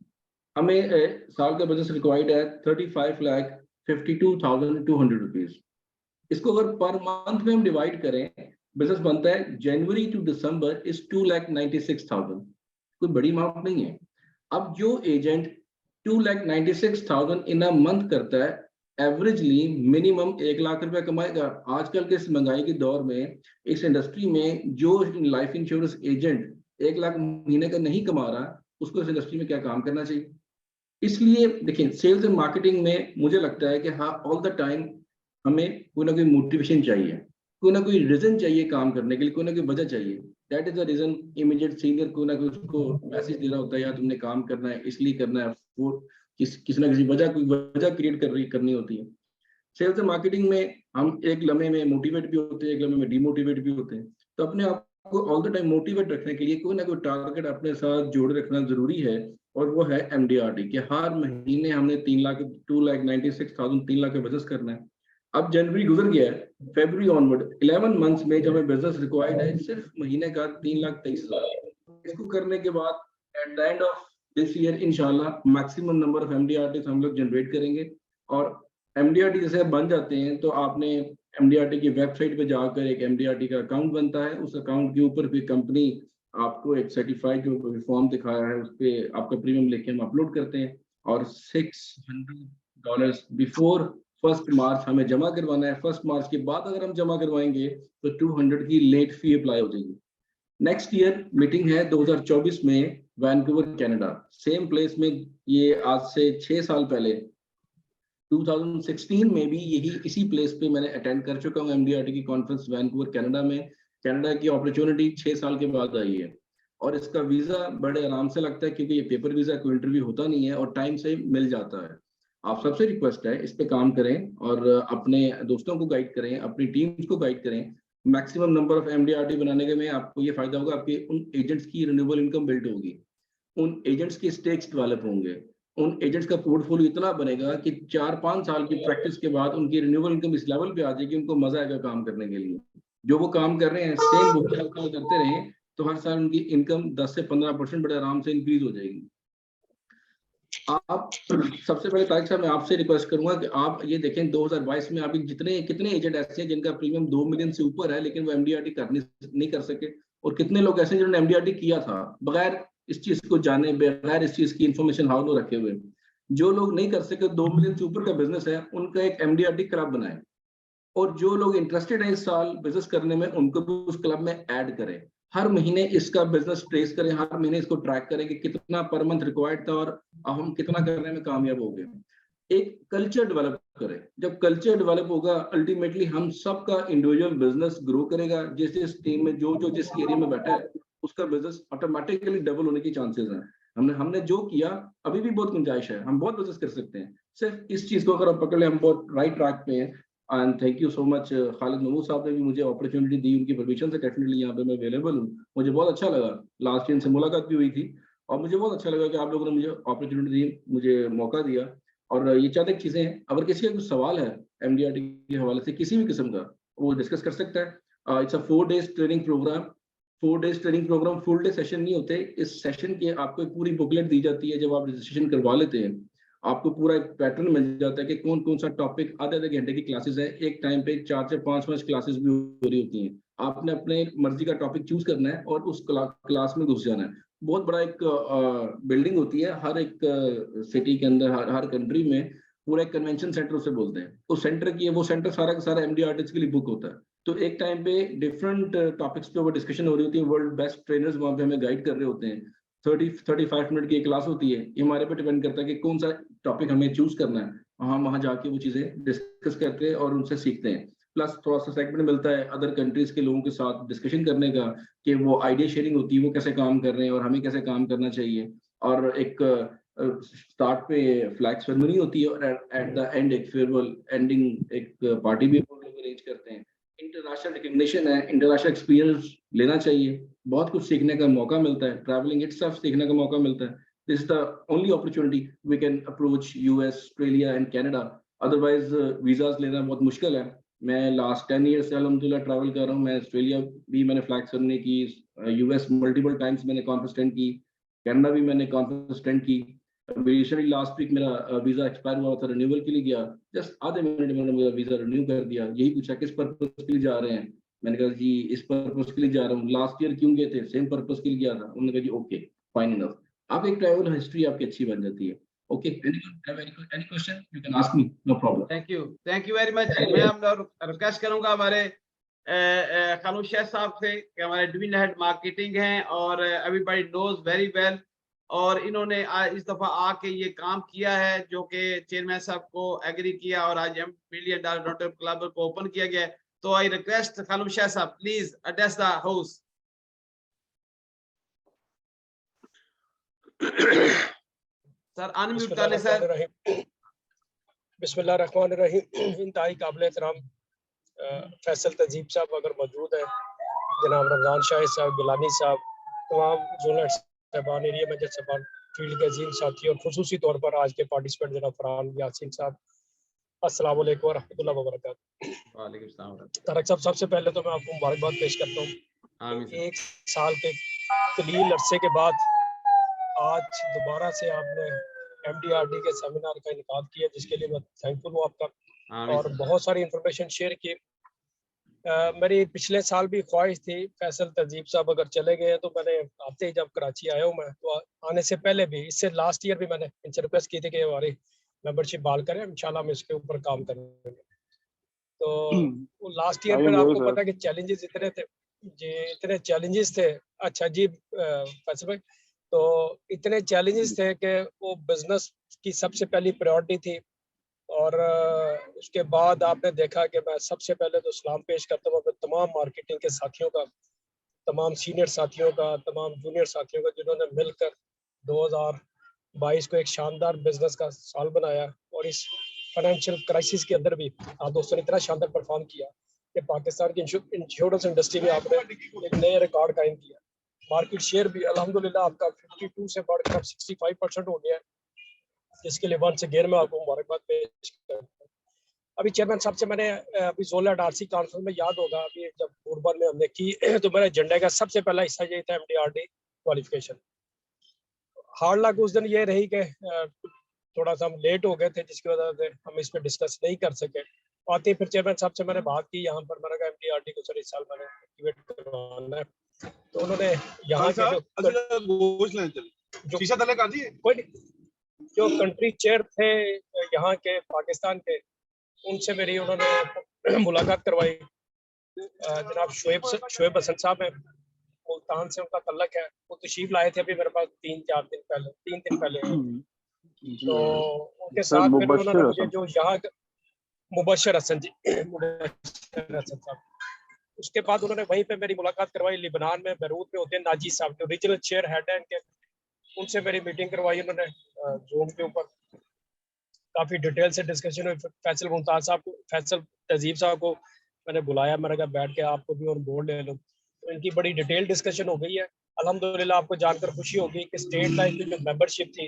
हमें साल का बिजनेस रिक्वायर्ड है 35,52,200 रुपीज। इसको अगर पर मंथ में हम डिवाइड करें, बिजनेस बनता है जनवरी टू दिसंबर इज 2,96,000। कोई बड़ी अमाउंट नहीं है। अब जो एजेंट 2,96,000 इन अ मंथ करता है, एवरेजली मिनिमम 1 लाख रुपया कमाएगा। आजकल के इस महंगाई के दौर में इस इंडस्ट्री में जो लाइफ इंश्योरेंस एजेंट 1 लाख महीने का नहीं कमा रहा, उसको इस इंडस्ट्री में क्या काम करना चाहिए। इसलिए देखिए सेल्स एंड मार्केटिंग में मुझे लगता है कि हाँ ऑल द टाइम हमें कोई ना कोई मोटिवेशन चाहिए, कोई ना कोई रीजन चाहिए काम करने के लिए, कोई ना कोई वजह चाहिए। That is the reason immediate senior कोई ना कोई उसको मैसेज दे रहा होता है यार तुमने काम करना है, इसलिए करना है। वो किसी ना किसी वजह, कोई वजह क्रिएट करनी होती है। सेल्स एंड मार्केटिंग में हम एक लम्हे में मोटिवेट भी होते हैं, एक लम्हे में डिमोटिवेट भी होते हैं। तो अपने आप को ऑल द टाइम मोटिवेट रखने के लिए कोई ना कोई टारगेट अपने साथ जोड़े रखना जरूरी है, और वो है एमडीआरटी कि हर महीने हमने 2,96,000 3 लाख का बिजनेस करना है। अब जनवरी गुजर गया है, फरवरी ऑनवर्ड 11 मंथ्स में जो हमें बिजनेस रिक्वायर्ड है सिर्फ महीने का 3,23,000। इसको करने के बाद at the end of this year इंशाल्लाह मैक्सिमम नंबर ऑफ एमडीआरटी हम लोग जनरेट करेंगे। और एमडीआरटी जैसे बन जाते हैं तो आपने एमडीआरटी की वेबसाइट पे जाकर एक एमडीआरटी का अकाउंट बनता है। उस अकाउंट के ऊपर फिर कंपनी आपको एक सर्टिफाइड जो फॉर्म दिखाया है उस पर आपका प्रीमियम लेके हम अपलोड करते हैं, और $600 बिफोर 1 मार्च हमें जमा करवाना है। 1 मार्च के बाद अगर हम जमा करवाएंगे तो 200 की लेट फी अप्लाई हो जाएगी। नेक्स्ट ईयर मीटिंग है 2024 में वैंकूवर कनाडा, सेम प्लेस में। ये आज से 6 साल पहले 2016 में भी यही इसी प्लेस पे मैंने अटेंड कर चुका हूँ एमडीआरटी की कॉन्फ्रेंस वैंकूवर कनाडा में। कनाडा की अपॉर्चुनिटी 6 साल के बाद आई है, और इसका वीजा बड़े आराम से लगता है क्योंकि ये पेपर वीजा, कोई इंटरव्यू होता नहीं है और टाइम से मिल जाता है। आप सबसे रिक्वेस्ट है इस पे काम करें और अपने दोस्तों को गाइड करें, अपनी टीम्स को गाइड करें। मैक्सिमम नंबर ऑफ एमडीआरटी बनाने के में आपको ये फायदा होगा, आपके उन एजेंट्स की रिन्यूएबल इनकम बिल्ड होगी, उन एजेंट्स के स्टेक्स डेवलप होंगे, उन एजेंट्स का पोर्टफोलियो इतना बनेगा कि 4-5 साल की प्रैक्टिस के बाद उनकी रिन्यूएबल इनकम इस लेवल पे आ जाएगी उनको मजा आएगा काम करने के लिए। जो वो काम कर रहे हैं सेम वो करते रहे तो हर साल उनकी इनकम 10 से 15% बड़े आराम से इंक्रीज हो जाएगी। आप सबसे पहले तारिक साहब मैं आपसे रिक्वेस्ट करूंगा कि आप ये देखें 2022 में आपके कितने एजेंट ऐसे हैं जिनका प्रीमियम 2 मिलियन से ऊपर है लेकिन वो एमडीआरटी नहीं कर सके, और कितने लोग ऐसे जिन्होंने एमडीआरटी किया था बगैर इस चीज को जाने, बगैर इस चीज की इन्फॉर्मेशन हाउ रखे हुए। जो लोग नहीं कर सके 2 मिलियन से ऊपर का बिजनेस है उनका एक एमडीआरटी क्लब बनाए, और जो लोग इंटरेस्टेड हैं इस साल बिजनेस करने में उनको भी उस क्लब में ऐड करें। हर महीने इसका बिजनेस ट्रेस करें, हर महीने इसको ट्रैक करें कि कितना पर मंथ रिक्वायर्ड था और हम कितना करने में कामयाब हो गए। एक कल्चर डेवलप करें, जब कल्चर डेवलप होगा अल्टीमेटली हम सबका इंडिविजुअल बिजनेस ग्रो करेगा। जिस टीम में जो जिस एरिया में बैठा है उसका बिजनेस ऑटोमेटिकली डबल होने की चांसेस हैं। हमने जो किया अभी भी बहुत गुंजाइश है, हम बहुत बिजनेस कर सकते हैं। सिर्फ इस चीज को अगर हम पकड़ ले हम बहुत राइट ट्रैक पे हैं। And thank you so much Khalid Mahmood sahab ने भी मुझे अपॉर्चुनिटी दी, उनकी परमिशन से डेफिनेटली यहाँ पे मैं अवेलेबल हूँ। मुझे बहुत अच्छा लगा, लास्ट ईयर से मुलाकात भी हुई थी और मुझे बहुत अच्छा लगा कि आप लोगों ने मुझे अपॉर्चुनिटी दी, मुझे मौका दिया। और ये चार एक चीजें हैं, अगर किसी का कुछ सवाल है MDRT के हवाले से किसी भी किस्म का, वो डिस्कस कर सकता है। It's a 4 days training program. 4 days training program full day session नहीं होते। इस सेशन के आपको एक पूरी बुकलेट दी जाती है जब आप रजिस्ट्रेशन करवा लेते हैं। आपको पूरा एक पैटर्न मिल जाता है कि कौन कौन सा टॉपिक, आधे आधे घंटे की क्लासेस है, एक टाइम पे 4 से 5 क्लासेस भी हो रही होती हैं। आपने अपने मर्जी का टॉपिक चूज करना है और उस क्लास में घुस जाना है। बहुत बड़ा एक बिल्डिंग होती है हर एक सिटी के अंदर, हर कंट्री में पूरा एक कन्वेंशन सेंटर उसे बोलते हैं। उस सेंटर की वो सेंटर सारा का सारा MDRT के लिए बुक होता है। तो एक टाइम पे डिफरेंट टॉपिक्स पे वो डिस्कशन हो रही होती है, वर्ल्ड बेस्ट ट्रेनर्स वहाँ पे हमें गाइड कर रहे होते हैं। 30-35 मिनट की एक क्लास होती है। ये हमारे पे डिपेंड करता है कि कौन सा टॉपिक हमें चूज करना है। हम वहाँ जाके वो चीजें डिस्कस करते हैं और उनसे सीखते हैं। प्लस थोड़ा सा सेगमेंट मिलता है अदर कंट्रीज के लोगों के साथ डिस्कशन करने का, कि वो आइडिया शेयरिंग होती है, वो कैसे काम कर रहे हैं और हमें कैसे काम करना चाहिए। और एक स्टार्ट पे फ्लैग सेरेमनी होती है और एट द एंड एक फेयरवेल एंडिंग एक पार्टी भी हम लोग अरेंज करते हैं। इंटरनेशनल रिकग्निशन है, इंटरनेशनल एक्सपीरियंस लेना चाहिए, बहुत कुछ सीखने का मौका मिलता है, ट्रैवलिंग इटसेल्फ सीखने का मौका मिलता है। This is the only opportunity we can approach US, Australia and Canada. Otherwise visas लेना बहुत मुश्किल है। मैं लास्ट 10 ईयर से अल्हम्दुलिल्लाह ट्रैवल कर रहा हूँ। मैं ऑस्ट्रेलिया भी मैंने फ्लैग सेरेमनी की, US मल्टीपल टाइम्स मैंने कॉन्फ्रेंस अटेंड की, कनाडा भी मैंने कॉन्फ्रेंस अटेंड की। रिसेंटली लास्ट वीक मेरा वीजा एक्सपायर हुआ था, रिन्यूअल के लिए गया, जस्ट आधे मिनट में मेरा वीजा रिन्यू कर दिया। यही पूछा किस पर्पस के लिए जा रहे हैं, मैंने कहा जी इस पर्पस के लिए जा रहा हूँ। लास्ट ईयर क्यों गए थे, सेम पर्पस के लिए गया था। उन्होंने कहा जी ओके फाइन इनफ। आप एक ट्रैवल हिस्ट्री आपकी अच्छी बन जाती है। Okay, any question you can ask me, no problem. Thank you very much. मैं अब रिक्वेस्ट करूंगा हमारे खालू शेख साहब से कि हमारे डिवीजन हेड मार्केटिंग हैं और एवरीबॉडी नोज वेरी वेल, और इन्होंने इस दफा आके ये काम किया है जो कि चेयरमैन साहब को एग्री किया और आज $1 मिलियन रोटरी क्लब को ओपन किया गया है। तो आई रिक्वेस्ट खालू शेख साहब please address the house. Sir unmute कर ले सर। बिस्मिल्लाहिर्रहमानिर्रहीम। इंतहाई काबिल एहतराम फैसल तजीब साहब अगर मौजूद है, जनाब रमजान शाहिद साहब, गिलानी साहब, तमाम जोनल साहबान, एरिया मैनेजर साहबान, फील्ड के अजीम साथी और खुसूसी तौर पर आज के पार्टिसिपेंट जनाब फरहान यासीन साहब, अस्सलाम वालेकुम रहमतुल्लाहि व बरकातहू। वालेकुम सलाम। तारक साहब, सबसे पहले तो मैं आपको मुबारकबाद पेश करता हूँ। एक साल के तवील अरसे के बाद आज दोबारा से आपने MDRT के सेमिनार का इनकाद किया, जिसके लिए मैं थैंकफुल हूँ आपका। और बहुत सारी इंफॉर्मेशन शेयर की। मेरी पिछले साल भी ख्वाहिश थी, फैसल तजीब साहब अगर चले गए तो मैंने आते ही जब कराची आया हूँ मैं, तो आने से पहले भी, इससे लास्ट ईयर भी मैंने इनसे रिक्वेस्ट की थी कि हमारी मेंबरशिप बहाल करें, इंशाल्लाह हम इसके ऊपर काम करेंगे। तो वो लास्ट ईयर फिर आपको पता है कि चैलेंजेस इतने थे जी, इतने चैलेंजेस थे। अच्छा जी फैसल भाई, तो इतने चैलेंजेस थे कि वो बिजनेस की सबसे पहली प्रायोरिटी थी। और उसके बाद आपने देखा कि मैं सबसे पहले तो सलाम पेश करता हूँ अपने तमाम मार्केटिंग के साथियों का, तमाम सीनियर साथियों का, तमाम जूनियर साथियों का, जिन्होंने मिलकर 2022 को एक शानदार बिजनेस का साल बनाया। और इस फाइनेंशियल क्राइसिस के अंदर भी आप दोस्तों ने इतना शानदार परफॉर्म किया कि पाकिस्तान की इंश्योरेंस इंडस्ट्री में आपने एक नए रिकॉर्ड कायम किया। मार्केट शेयर भी अल्हम्दुलिल्लाह आपका 52 से बढ़कर 65% हो गया है, जिसके लिए वंस अगेन मैं आपको मुबारकबाद पेश करता हूँ। अभी चेयरमैन साहब से मैंने अभी जोला डार्सी कॉन्फ्रेंस में, याद होगा अभी जब बुरबन में हमने की तो मेरे एजेंडे का सबसे पहला हिस्सा ये था MDRT क्वालिफिकेशन। हार्ड लक उस दिन ये रही कि थोड़ा सा हम लेट हो गए थे, जिसकी वजह से हम इस पर डिस्कस नहीं कर सके। आते फिर चेयरमैन साहब से मैंने बात की यहाँ पर, मैंने कहा MDRT को सर इस साल मैंने एक्टिवेट करवाना है। तो उन्होंने यहाँ के जो कंट्री चेयर थे यहाँ के पाकिस्तान के, उनसे मेरी उन्होंने मुलाकात करवाई। जनाब शोएब हसन साहब है, मुल्तान से उनका तल्लक है, वो तशरीफ लाए थे अभी मेरे पास 3 दिन पहले। तो उनके साथ फिर उन्होंने मुझे जो यहाँ मुबशर हसन जी मुबशर हसन साहब, उसके बाद उन्होंने वहीं पे मेरी मुलाकात करवाई। लिबनान में, बैरूत में होते हैं नाजी साहब, जो रीजनल चेयर हेड है इनके, उनसे मेरी मीटिंग करवाई उन्होंने जोन के ऊपर, काफ़ी डिटेल से डिस्कशन हुई। फैसल मुमताज़ साहब को, फैसल तहजीब साहब को मैंने बुलाया, मैंने कहा बैठ के आपको भी ऑन बोर्ड ले लो। तो इनकी बड़ी डिटेल डिस्कशन हो गई है। अल्हम्दुलिल्लाह आपको जानकर खुशी होगी कि स्टेट लाइफ की जो मेंबरशिप थी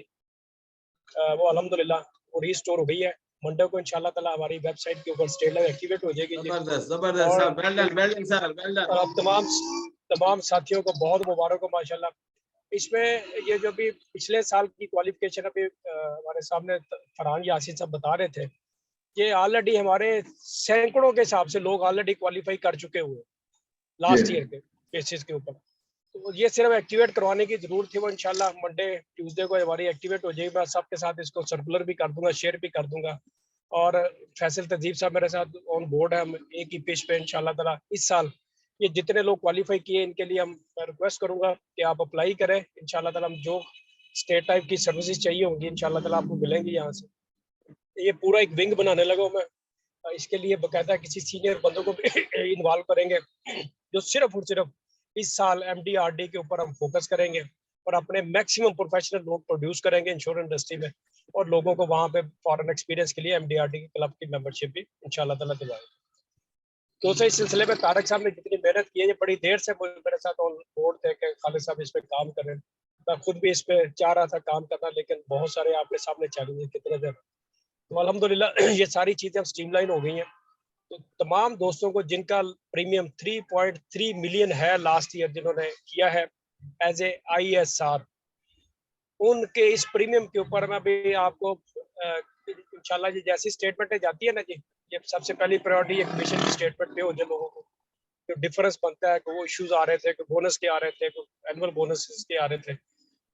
वो अल्हम्दुलिल्लाह वो रिस्टोर हो गई है। मंडे को इंशाल्लाह ताला हमारी वेबसाइट के ऊपर स्टेट लाइव एक्टिवेट हो जाएगी। जबरदस्त जबरदस्त और sir, well done well done sir, well done. और अब तमाम साथियों को बहुत मुबारक हो माशाल्लाह। इसमें ये जो भी पिछले साल की क्वालिफिकेशन अभी हमारे सामने फरहान यासीन साहब बता रहे थे, ये ऑलरेडी हमारे सैकड़ों के हिसाब से लोग ऑलरेडी क्वालिफाई कर चुके हुए लास्ट ईयर के बेसिस के ऊपर। तो ये सिर्फ एक्टिवेट करवाने की जरूरत थी, वो इंशाल्लाह मंडे ट्यूसडे को हमारी एक्टिवेट हो जाएगी। मैं सबके साथ इसको सर्कुलर भी कर दूंगा, शेयर भी कर दूंगा। और फैसल तहजीब साहब मेरे साथ ऑन बोर्ड है, हम एक ही पेज पे इंशाल्लाह ताला इस साल ये जितने लोग क्वालिफाई किए इनके लिए हम रिक्वेस्ट करूंगा कि आप अप्लाई करें। इंशाल्लाह ताला हम जो स्टेट टाइप की सर्विसेज चाहिए होंगी इंशाल्लाह ताला आपको मिलेंगी यहाँ से। ये पूरा एक विंग बनाने लगा हूं मैं, इसके लिए बकायदा किसी सीनियर बंदों को इन्वॉल्व करेंगे जो सिर्फ और सिर्फ इस साल MDRD के ऊपर हम फोकस करेंगे और अपने मैक्सिमम प्रोफेशनल लोग प्रोड्यूस करेंगे इंश्योरेंस इंडस्ट्री में, और लोगों को वहाँ पे फॉरेन एक्सपीरियंस के लिए MDRD के क्लब की मेंबरशिप भी इंशाल्लाह ताला दिलाएंगे। तो इस सिलसिले में तारक साहब ने जितनी मेहनत की है, ये बड़ी देर से मेरे साथ ऑन बोर्ड थे कि खालिद साहब इस पे काम कर रहे हैं। मैं खुद भी इस पे चाह रहा था काम करना, लेकिन बहुत सारे आपके सामने चैलेंजेस कितने थे। तो अल्हम्दुलिल्लाह ये सारी चीज़ें अब स्ट्रीमलाइन हो गई हैं। तो तमाम दोस्तों को जिनका प्रीमियम 3.3 मिलियन है लास्ट ईयर, जिन्होंने किया है एज ए ISR, उनके इस प्रीमियम के ऊपर मैं भी आपको इंशाल्लाह जी जैसी स्टेटमेंटें जाती है ना जी, ये सबसे पहली प्रायोरिटी ये कमीशन की स्टेटमेंट पे हो जाए लोगों को। जो डिफरेंस बनता है कि वो इश्यूज आ रहे थे, कि बोनस के आ रहे थे, एनुअल बोनस के आ रहे थे,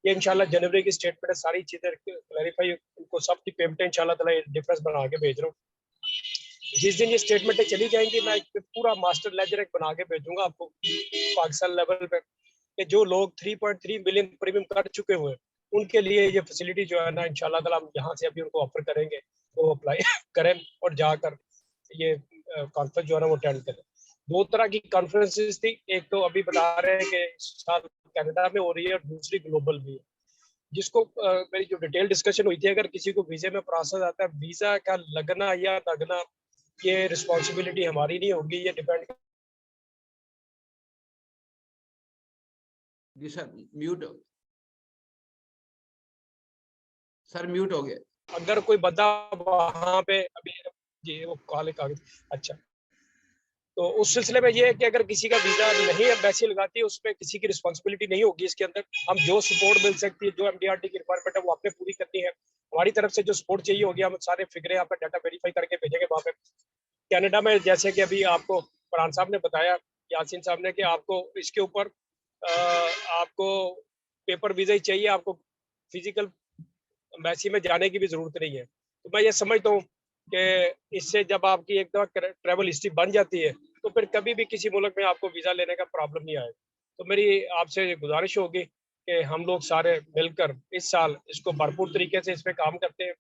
ये इंशाल्लाह जनवरी की स्टेटमेंट है, सारी चीजें क्लैरिफाई, उनको सबकी पेमेंट इंशाल्लाह ताला डिफरेंस बना के भेज रहा हूँ। जिस दिन ये स्टेटमेंटें चली जाएंगी मैं एक पूरा मास्टर लेजर एक बना के भेजूंगा आपको पाकिस्तान लेवल पे, कि जो लोग 3.3 मिलियन प्रीमियम कर चुके हुए उनके लिए ये फैसिलिटी जो है ना इंशाल्लाह ताला हम यहाँ से अभी उनको ऑफर करेंगे, वो अप्लाई करें और जाकर ये कॉन्फ्रेंस जो है ना वो अटेंड करें। दो तरह की कॉन्फ्रेंसेस थी, एक तो अभी बता रहे हैं कि इस साल कनाडा में हो रही है और दूसरी ग्लोबल भी है, जिसको मेरी जो डिटेल डिस्कशन हुई थी, अगर किसी को वीजे में प्रोसेस आता है, वीजा का लगना या लगना ये रिस्पॉन्सिबिलिटी हमारी नहीं होगी, ये डिपेंड। जी सर म्यूट, सर म्यूट हो गया। अगर कोई बंदा वहां पे अभी जी वो कॉल कागज, अच्छा, तो उस सिलसिले में ये है कि अगर किसी का वीजा नहीं एम्बेसी लगाती है, उस पर किसी की रिस्पॉन्सिबिलिटी नहीं होगी। इसके अंदर हम जो सपोर्ट मिल सकती है, जो MDRD की रिक्वायरमेंट है वो आपने पूरी करनी है। हमारी तरफ से जो सपोर्ट चाहिए होगी, हम सारे फिगरे यहाँ पे डाटा वेरीफाई करके भेजेंगे वहाँ पे। कनाडा में जैसे कि अभी आपको फरहान साहब ने बताया, यासीन साहब ने, कि आपको इसके ऊपर आपको पेपर वीजा ही चाहिए, आपको फिजिकल एम्बेसी में जाने की भी जरूरत नहीं है। तो मैं ये समझता हूँ कि इससे जब आपकी एक दफा ट्रैवल हिस्ट्री बन जाती है तो फिर कभी भी किसी मुल्क में आपको वीजा लेने का प्रॉब्लम नहीं आएगा। तो मेरी आपसे गुजारिश होगी कि हम लोग सारे मिलकर इस साल इसको भरपूर तरीके से इस पर काम करते हैं,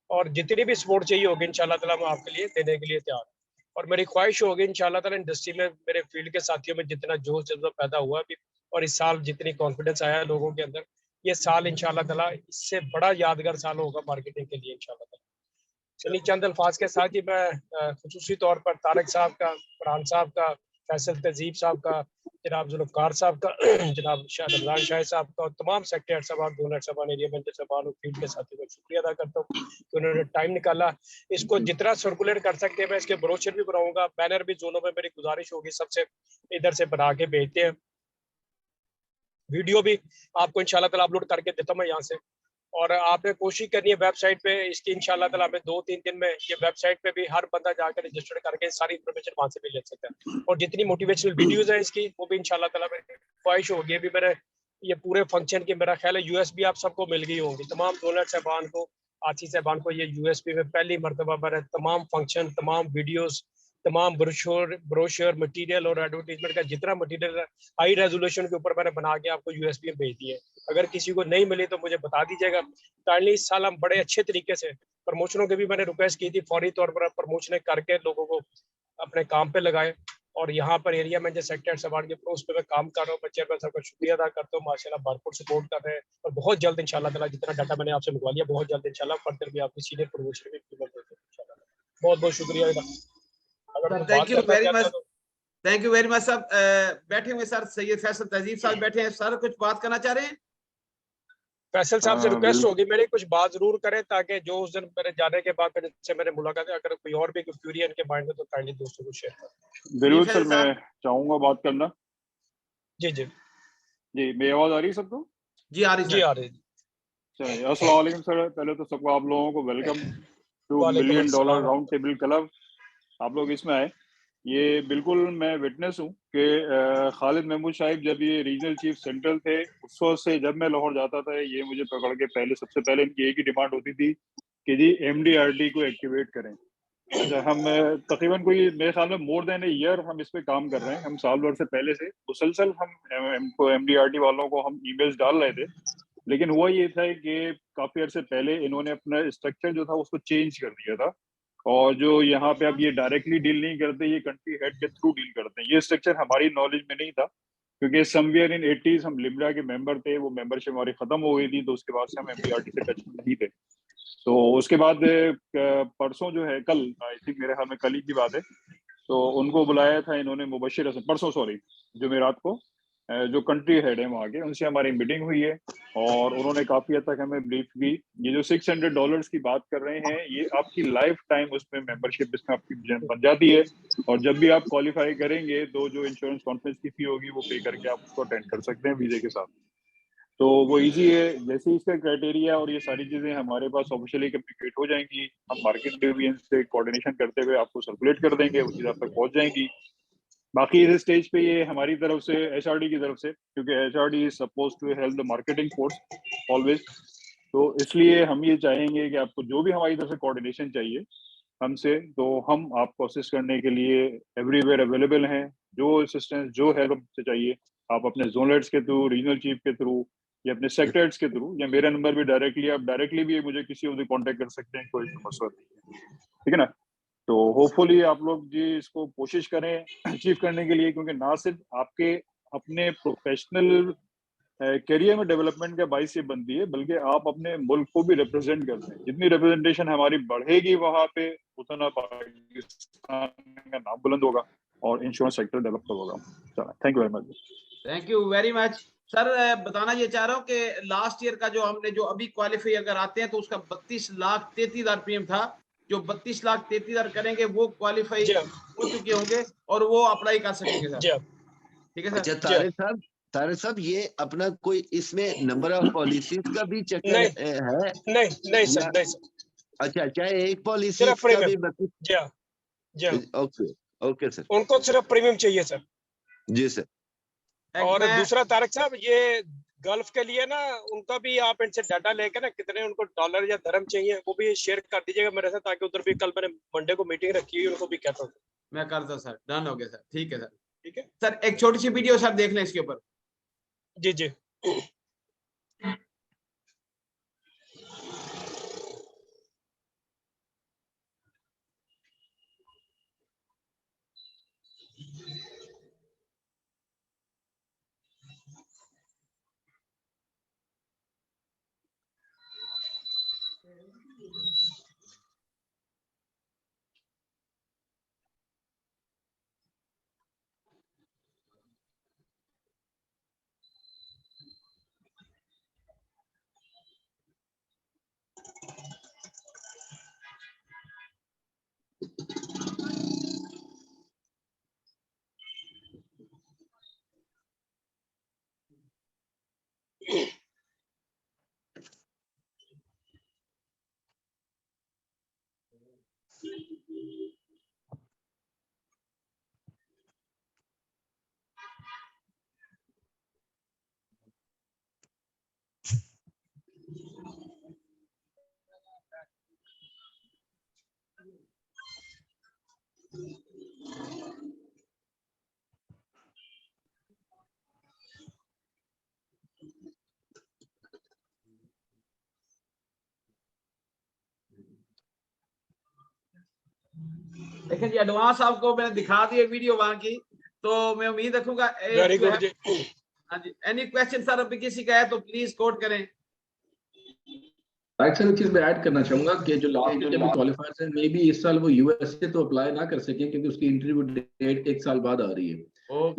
और जितनी भी सपोर्ट चाहिए होगी इंशाल्लाह ताला मैं आपके लिए देने के लिए तैयार हूँ। और मेरी ख्वाहिश होगी इंशाल्लाह ताला इंडस्ट्री में मेरे फील्ड के साथियों में जितना जोश जज्बा पैदा हुआ अभी, और इस साल जितनी कॉन्फिडेंस आया है लोगों के अंदर, ये साल इंशाल्लाह ताला इससे बड़ा यादगार साल होगा मार्केटिंग के लिए इंशाल्लाह ताला। चलिए चंद अल्फाज के साथ ही मैं खुसूसी तौर पर तारक साहब का, फरहान साहब का, फैसल तहजीब साहब का, जनाब जुल्फ़कार साहब का, जनाब रमजान शाह साहब का, और तमाम सेक्रेटरी साहबान, डोनर साहबान, एरिया मैनेजर साहबान और फील्ड के साथियों का शुक्रिया अदा करता हूँ कि उन्होंने टाइम निकाला। इसको जितना सर्कुलेट कर सकते हैं मैं इसके ब्रोशर भी बनाऊंगा, बैनर भी जोनों में मेरी गुजारिश होगी सबसे इधर से बना के भेजते हैं, वीडियो भी आपको इंशाल्लाह ताला अपलोड करके देता हूँ मैं यहाँ से। और आपने कोशिश करनी है वेबसाइट पे इसकी, इंशाल्लाह ताला हमें 2-3 दिन में ये वेबसाइट पे भी हर बंदा जाकर रजिस्टर करके सारी इन्फॉर्मेशन वहां से भी ले सकता है। और जितनी मोटिवेशनल वीडियोस हैं इसकी वो भी इंशाल्लाह ताला मेरी ख्वाहिश होगी, अभी मेरे ये पूरे फंक्शन की मेरा ख्याल है USB आप सबको मिल गई होंगी, तमाम डोनर साहबान को, आती साहबान को, ये USB में पहली मरतबा मेरे तमाम फंक्शन, तमाम वीडियोस, तमाम ब्रोशर मटेरियल और एडवर्टीजमेंट का जितना मटेरियल हाई रेजोल्यूशन के ऊपर मैंने बना के आपको USB में भेज दिए। अगर किसी को नहीं मिली तो मुझे बता दीजिएगा। काइंडली इस साल हम बड़े अच्छे तरीके से प्रमोशनों की भी मैंने रिक्वेस्ट की थी, फौरी तौर पर प्रमोशनें करके लोगों को अपने काम पे लगाए। और यहाँ पर एरिया मैनेजर सेक्टर सवार के पोस्ट पे मैं काम कर रहा हूँ। मैं चेयरमैन साहब का शुक्रिया अदा करता हूँ, माशाल्लाह भरपूर सपोर्ट कर रहे हैं। और बहुत जल्द इंशाल्लाह ताला जितना डाटा मैंने आपसे मंगवा लिया, बहुत जल्द इंशाल्लाह फर्दर भी आपकी सीनियर प्रमोशन भी इम्प्लीमेंट होगी इंशाल्लाह। बहुत बहुत शुक्रिया। अगर कोई थैंक बात यू करना वेरी चाहता मच, तो thank you very much sir. बैठे हुए सर सैयद फैसल तहजीब साहब बैठे हैं, सर कुछ बात करना चाह रहे हैं? फैसल साहब से रिक्वेस्ट बिल्कुल होगी मेरी, कुछ बात जरूर करें ताकि जो उस दिन मेरे जाने के बाद से मैंने मुलाकात है, अगर कोई और भी क्यूरी इनके माइंड में तो काइंडली दोस्तों को शेयर करें। बिल्कुल फैसल सर, मैं चाहूंगा बात करना। जी जी जी, मेरी आवाज आ रही है सबको? जी आ रही जी सर। आ रही। चलिए, अस्सलाम वालेकुम सर। पहले तो सबको आप लोगों को वेलकम टू वालेकुम $1 मिलियन अस्सलाम। Round table club. आप लोग इसमें आए, ये बिल्कुल मैं विटनेस हूँ कि खालिद महमूद साहिब जब ये रीजनल चीफ सेंट्रल थे, उस वक्त से जब मैं लाहौर जाता था, ये मुझे पकड़ के पहले सबसे पहले इनकी एक ही डिमांड होती थी कि जी MDRT को एक्टिवेट करें। अच्छा, हम तकरीबन कोई मेरे ख्याल में मोर देन ए ईयर हम इस पे काम कर रहे हैं। हम साल भर से पहले से मुसलसल हम MDRT वालों को हम ईमेल्स डाल रहे थे, लेकिन हुआ ये था कि काफी अरसे पहले इन्होंने अपना स्ट्रक्चर जो था उसको चेंज कर दिया था, और जो यहाँ पे अब ये डायरेक्टली डील नहीं करते, ये कंट्री हेड के थ्रू डील करते हैं। ये स्ट्रक्चर हमारी नॉलेज में नहीं था, क्योंकि समवेयर इन 80s हम लिब्रा के मेंबर थे, वो मेंबरशिप हमारी खत्म हो गई थी, तो उसके बाद से हम MDRT से टच में नहीं थे। तो उसके बाद परसों जो है, कल आई थिंक मेरे ख्याल में कल ही की बात है, तो उनको बुलाया था इन्होंने, मुबशिर हसन, परसों सॉरी जुमेरात को, जो कंट्री हेड है वहाँ के, उनसे हमारी मीटिंग हुई है और उन्होंने काफी हद तक हमें ब्रीफ की। ये जो $600 की बात कर रहे हैं, ये आपकी लाइफ टाइम उसमें मेंबरशिप इसमें आपकी बन जाती है, और जब भी आप क्वालिफाई करेंगे तो जो इंश्योरेंस कॉन्फ्रेंस की फी होगी वो पे करके आप उसको अटेंड कर सकते हैं वीजे के साथ। तो वो इजी है। जैसे इसका क्राइटेरिया और ये सारी चीजें हमारे पास ऑफिशियली कम्युनिकेट हो जाएंगी, हम मार्केट डिवीजन से कोऑर्डिनेशन करते हुए आपको सर्कुलेट कर देंगे, वो चीज आप तक पहुंच जाएंगी। बाकी इस स्टेज पे ये हमारी तरफ से, HRD की तरफ से, क्योंकि HRD is suppose to help the marketing force always, तो इसलिए हम ये चाहेंगे कि आपको जो भी हमारी तरफ से कोऑर्डिनेशन चाहिए हमसे, तो हम आपको असिस्ट करने के लिए एवरीवेयर अवेलेबल हैं। जो असिस्टेंस, जो हेल्प हमसे चाहिए, आप अपने जोन हेड्स के थ्रू, रीजनल चीफ के थ्रू, या अपने सेक्टर्स के थ्रू, या मेरा नंबर भी डायरेक्टली, आप डायरेक्टली भी मुझे किसी को भी कॉन्टेक्ट कर सकते हैं, कोई मसला नहीं है, ठीक है ना। तो होपफुली आप लोग जी इसको कोशिश करें अचीव करने के लिए, क्योंकि ना सिर्फ आपके अपने प्रोफेशनल करियर में डेवलपमेंट का बाइस ये बनती है, बल्कि आप अपने मुल्क को भी रिप्रेजेंट करते हैं। जितनी रिप्रेजेंटेशन हमारी बढ़ेगी वहां पे, उतना पाकिस्तान का नाम बुलंद होगा और इंश्योरेंस सेक्टर डेवलप होगा। Thank you very much. Thank you very much sir. बताना ये चाह रहा हूँ कि लास्ट ईयर का जो हमने जो अभी क्वालिफाई अगर आते हैं तो उसका 32,33,000 प्रीमियम था। जो 32,33,000 करेंगे वो क्वालिफाई जी हो चुके होंगे और वो अप्लाई कर सकेंगे सर, जी ठीक है अच्छा सर? तारिक साहब, ये अपना कोई इसमें नंबर ऑफ पॉलिसीज का भी चक्कर नहीं है? नहीं सर, नहीं सर, अच्छा, चाहे एक पॉलिसी सिर्फ का भी प्रीमियम। जी हाँ जी हाँ, ओके ओके सर, उनको सिर्फ प्रीमियम चाहिए सर। जी सर। और मैं दूसरा तारक साहब, ये गल्फ के लिए ना, उनका भी आप इनसे डाटा लेकर ना कितने उनको डॉलर या दरम चाहिए वो भी शेयर कर दीजिएगा मेरे साथ, ताकि उधर भी कल मैंने मंडे को मीटिंग रखी हुई, उनको भी कहता हूँ। मैं करता हूँ सर, डन हो गया सर, ठीक है सर। ठीक है सर एक छोटी सी वीडियो सर देख लें इसके ऊपर। जी जी। लेकिन ये एडवांस आपको मैंने दिखा दी वीडियो वहां की, तो मैं उम्मीद रखूंगा। वेरी गुड जी। हाँ जी, एनी क्वेश्चन सर अभी किसी का है तो प्लीज कोट करें। सर एक चीज मैं ऐड करना चाहूंगा कि जो लास्ट ईयर के क्वालिफायर्स हैं, मे बी इस साल वो यूएसए तो अप्लाई ना कर सके क्योंकि उसकी इंटरव्यू डेट 1 साल बाद आ रही है।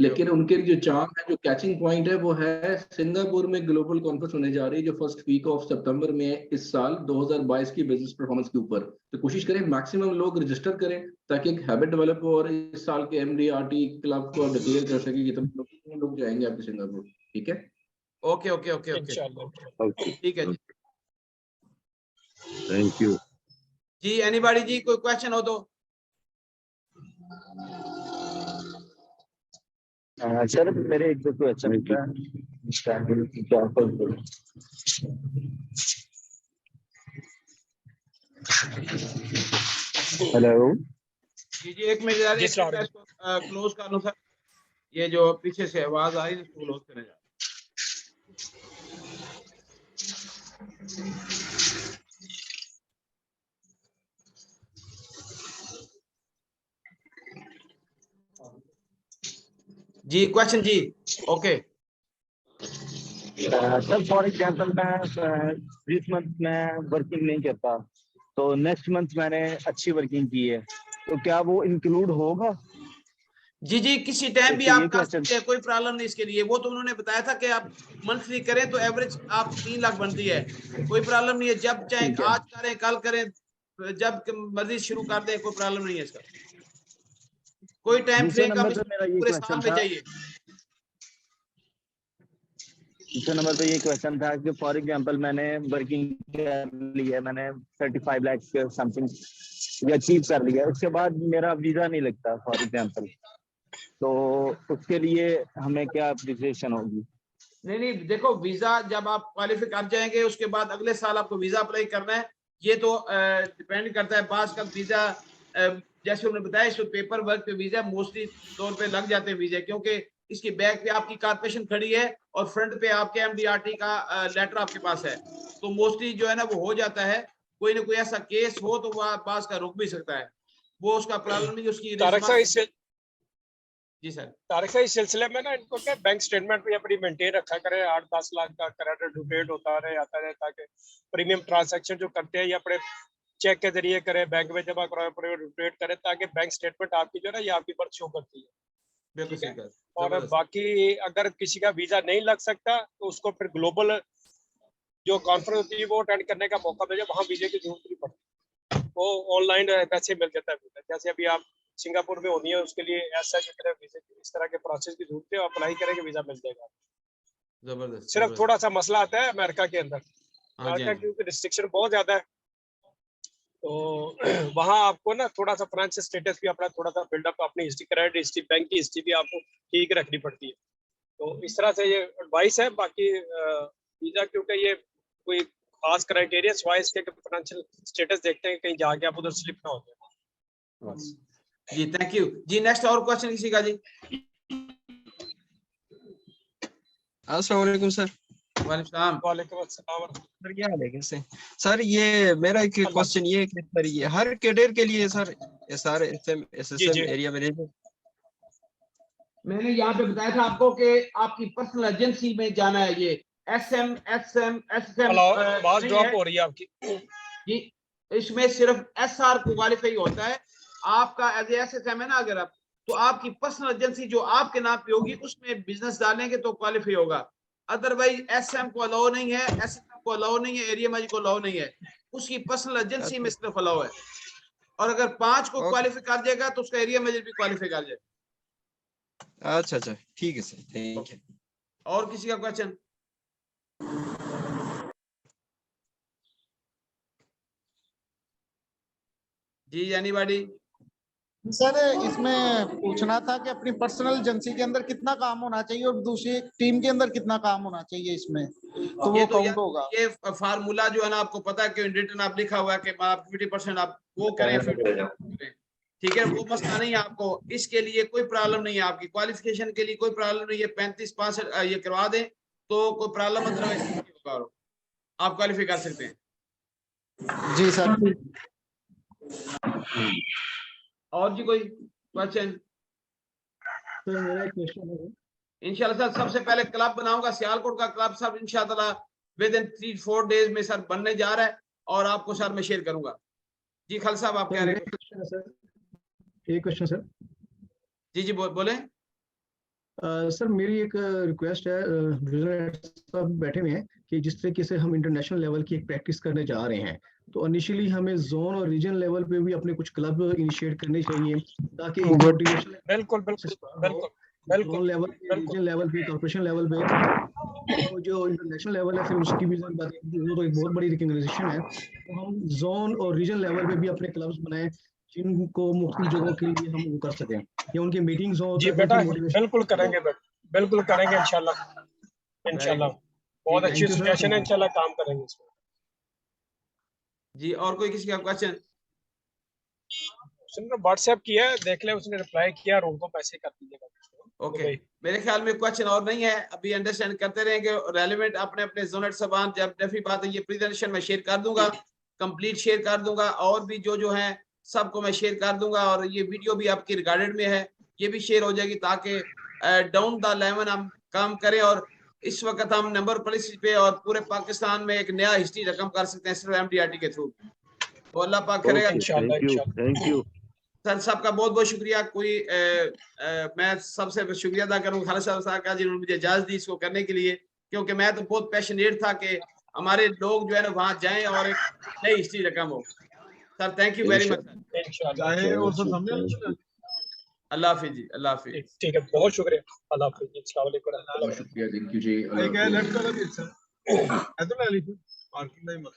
लेकिन उनके जो चांस है, जो कैचिंग पॉइंट है, वो है सिंगापुर में ग्लोबल कॉन्फ्रेंस होने जा रही है जो फर्स्ट वीक ऑफ सितंबर में है इस साल 2022 की बिजनेस परफॉर्मेंस के ऊपर। तो कोशिश करें मैक्सिमम लोग रजिस्टर करें ताकि एक हैबिट डेवलप हो और इस साल के एमडीआरटी क्लब को डिक्लेयर कर सके कि कितने लोग जाएंगे आपके सिंगापुर। ठीक है, ओके ओके ओके ओके, ठीक है जी, थैंक यू जी। एनीबॉडी जी, कोई क्वेश्चन हो तो? सर मेरे एक दो क्वेश्चन है। हेलो जी जी, एक मिनट क्लोज कर लो सर, ये जो पीछे से आवाज आ रही है इसको क्लोज करें। जी क्वेश्चन जी, ओके। सर फॉर एग्जांपल मैं दिस मंथ में वर्किंग नहीं करता तो नेक्स्ट मंथ मैंने अच्छी वर्किंग की है तो क्या वो इंक्लूड होगा? जी जी, किसी टाइम भी आप कर सकते हैं, कोई प्रॉब्लम नहीं इसके लिए। वो तो उन्होंने बताया था कि आप मंथली करें तो एवरेज आप 3 लाख बनती है, कोई प्रॉब्लम नहीं है। जब चाहे आज करें, कल करें, जब मर्जी शुरू कर दें, कोई प्रॉब्लम नहीं है इसका। कोई टाइम फ्रेम का पूरे साल में चाहिए। दूसरा नंबर पे ये क्वेश्चन था कि फॉर एग्जांपल मैंने वर्किंग कर ली है, मैंने 35 लाख समथिंग अचीव कर लिया, उसके बाद मेरा वीजा नहीं लगता फॉर एग्जांपल, तो उसके लिए हमें क्या एप्लीकेशन होगी? नहीं नहीं, देखो वीजा जब आप क्वालिफाई कर जाएंगे उसके बाद अगले साल आपको वीजा अप्लाई करना है। ये तो डिपेंड करता है, पास का वीजा जैसे उन्होंने बताया इस पेपर वर्क पे वीजा मोस्टली तौर पे लग जाते हैं वीजा, क्योंकि इसकी बैक पे आपकी कारपोरेशन खड़ी है और फ्रंट पे आपके एमडीआरटी का लेटर आपके पास है, तो मोस्टली जो है ना वो हो जाता है। कोई ना कोई ऐसा केस हो तो वह पास का रुक भी सकता है, वो उसका प्रॉब्लम नहीं। उसकी जी सर, तारिक साहब इस सिलसिले में ना इनको क्या बैंक स्टेटमेंट भी अपनी मेंटेन रखा करें, 8-10 लाख का क्रेडिट रोटेट होता रहे, आता रहे, ताकि प्रीमियम ट्रांजैक्शन जो करते हैं ये अपने चेक के जरिए करें, बैंक में जमा कराएं, रोटेट करें, ताकि बैंक स्टेटमेंट आपकी जो है ना ये आपकी बर्थ शो करती है। ठीक है, और बाकी अगर किसी का वीजा नहीं लग सकता तो उसको फिर ग्लोबल जो कॉन्फ्रेंस होती है वो अटेंड करने का मौका मिले, वहाँ वीजे की जरूरत नहीं पड़ती, वो ऑनलाइन वैसे मिल जाता है। जैसे अभी आप सिंगापुर में होनी है, उसके लिए ऐसा इस तरह के प्रोसेस की जरूरत है, अप्लाई करेंगे वीजा मिल जाएगा। जबरदस्त। सिर्फ थोड़ा सा मसला आता है अमेरिका के अंदर, अमेरिका क्योंकि रिस्ट्रिक्शन बहुत ज्यादा है, तो वहाँ आपको ना थोड़ा सा फाइनेंशियल स्टेटस भी अपना थोड़ा सा बिल्डअप, अपनी हिस्ट्री, क्रेडिट हिस्ट्री, बैंक की हिस्ट्री भी आपको ठीक रखनी पड़ती है। तो इस तरह से ये एडवाइस है। बाकी वीजा क्योंकि ये कोई खास क्राइटेरिया वाइज के फाइनेंशियल स्टेटस देखते हैं, कहीं जाके आप उधर स्लिप ना हो जाए। जी थैंक यू जी। नेक्स्ट और क्वेश्चन किसी का जी? अस्सलाम वालेकुम सर। वालेकुम अस्सलाम सर क्या हाल है, कैसे? सर ये मेरा एक क्वेश्चन ये है कि सर ये हर कैडर के लिए sir SR SSM area manager, मैंने यहाँ पे बताया था आपको कि आपकी पर्सनल एजेंसी में जाना है। ये एसएम आवाज ड्रॉप हो रही है आपकी जी, इसमें सिर्फ एसआर को क्वालिफाई होता है। आपका एज एसएसएम है ना, अगर आप तो आपकी पर्सनल एजेंसी जो आपके नाम पे होगी उसमें बिजनेस डालेंगे तो क्वालिफाई होगा। अदरवाइज एसएम को अलाउ नहीं है, एसएसएम को अलाउ नहीं है, एरिया मैनेजर को अलाउ नहीं है, उसकी पर्सनल एजेंसी में सिर्फ अलाउ है। और अगर 5 को क्वालिफाई कर जाएगा तो उसका एरिया मैनेजर भी क्वालिफाई कर जाएगा। अच्छा अच्छा ठीक है सर, थैंक यू। और किसी का क्वेश्चन? जी एनीबॉडी? सर इसमें पूछना था कि अपनी पर्सनल एजेंसी के अंदर कितना काम होना चाहिए और दूसरी टीम के अंदर कितना काम होना चाहिए इसमें, तो वो काउंट होगा? ये फार्मूला जो है ना आपको पता है कि रिटर्न आप लिखा हुआ है कि आप 50% आप वो करें, 50%, ठीक है, वो मसला नहीं है आपको। इसके लिए कोई प्रॉब्लम नहीं है, आपकी क्वालिफिकेशन के लिए कोई प्रॉब्लम नहीं है। 35-65 ये करवा दें तो कोई प्रॉब्लम अदरवाइज आप क्वालिफाई कर सकते हैं। जी सर। और जी कोई क्वेश्चन? सर मेरा एक क्वेश्चन है। इंशाल्लाह सर सबसे पहले क्लब बनाऊंगा, सियालकोट का क्लब सब इंशाल्लाह विद इन 3-4 डेज में सर बनने जा रहा है और आपको सर मैं शेयर करूंगा। जी खालिद साहब आप कह रहे हैं? एक क्वेश्चन सर। जी जी बोले। सर मेरी एक रिक्वेस्ट है, सब बैठे हुए हैं कि जिस तरीके से हम इंटरनेशनल लेवल की एक प्रैक्टिस करने जा रहे हैं, तो इनिशियली हमें जोन और रीजन लेवल पे भी अपने कुछ क्लब इनिशिएट करने चाहिए ताकि मोटिवेशन बिल्कुल जोन लेवल पे, रीजन लेवल पे, कॉर्पोरेशन लेवल पे, तो जो इंटरनेशनल लेवल है फिर उसकी भी वो तो एक बहुत बड़ी रिकग्नाइजेशन है। तो हम जोन और रीजन लेवल पे भी अपने क्लब्स बनाएं जिनको मुख्तलिफ जगहों के लिए हम वो कर सकें या उनकी मीटिंग्स हो। जी बेटा बिल्कुल करेंगे बेटा, बिल्कुल करेंगे इंशाल्लाह बहुत अच्छी सजेशन है, इंशाल्लाह काम करेंगे इसमें। जी और कोई किसी का क्वेश्चन? उसने व्हाट्सएप किया, देख ले, उसने रिप्लाई किया, और उनको पैसे कर दीजिएगा। ओके मेरे ख्याल में क्वेश्चन और नहीं है, अभी अंडरस्टैंड करते रहेंगे रेलेवेंट अपने अपने जोनल सबान। जब डेफी बात है ये प्रेजेंटेशन मैं शेयर कर दूंगा, कंप्लीट शेयर कर दूंगा, और भी जो है सबको मैं शेयर कर दूंगा, और ये वीडियो भी आपकी रिगार्डेड में है, ये भी शेयर हो जाएगी ताकि डाउन द लाइन हम काम करें। और इस वक्त हम नंबर पॉलिसी पे और पूरे पाकिस्तान में एक नया हिस्ट्री रकम कर सकते हैं सिर्फ MDRT के थ्रू। तो अल्लाह पाक करेगा। थैंक यू सर सबका बहुत बहुत शुक्रिया। कोई मैं सबसे शुक्रिया अदा करूँ खालिद साहब का जिन्होंने मुझे इजाजत दी इसको करने के लिए, क्योंकि मैं तो बहुत पैशनेट था कि हमारे लोग जो है ना वहाँ जाएं और एक नई हिस्ट्री रकम हो। Sir thank you very much. अल्लाह हाफिज जी, अल्लाह हाफिज। ठीक है, बहुत शुक्रिया, अल्लाह हाफिज, अस्सलाम वालेकुम। बहुत शुक्रिया, थैंक यू जी।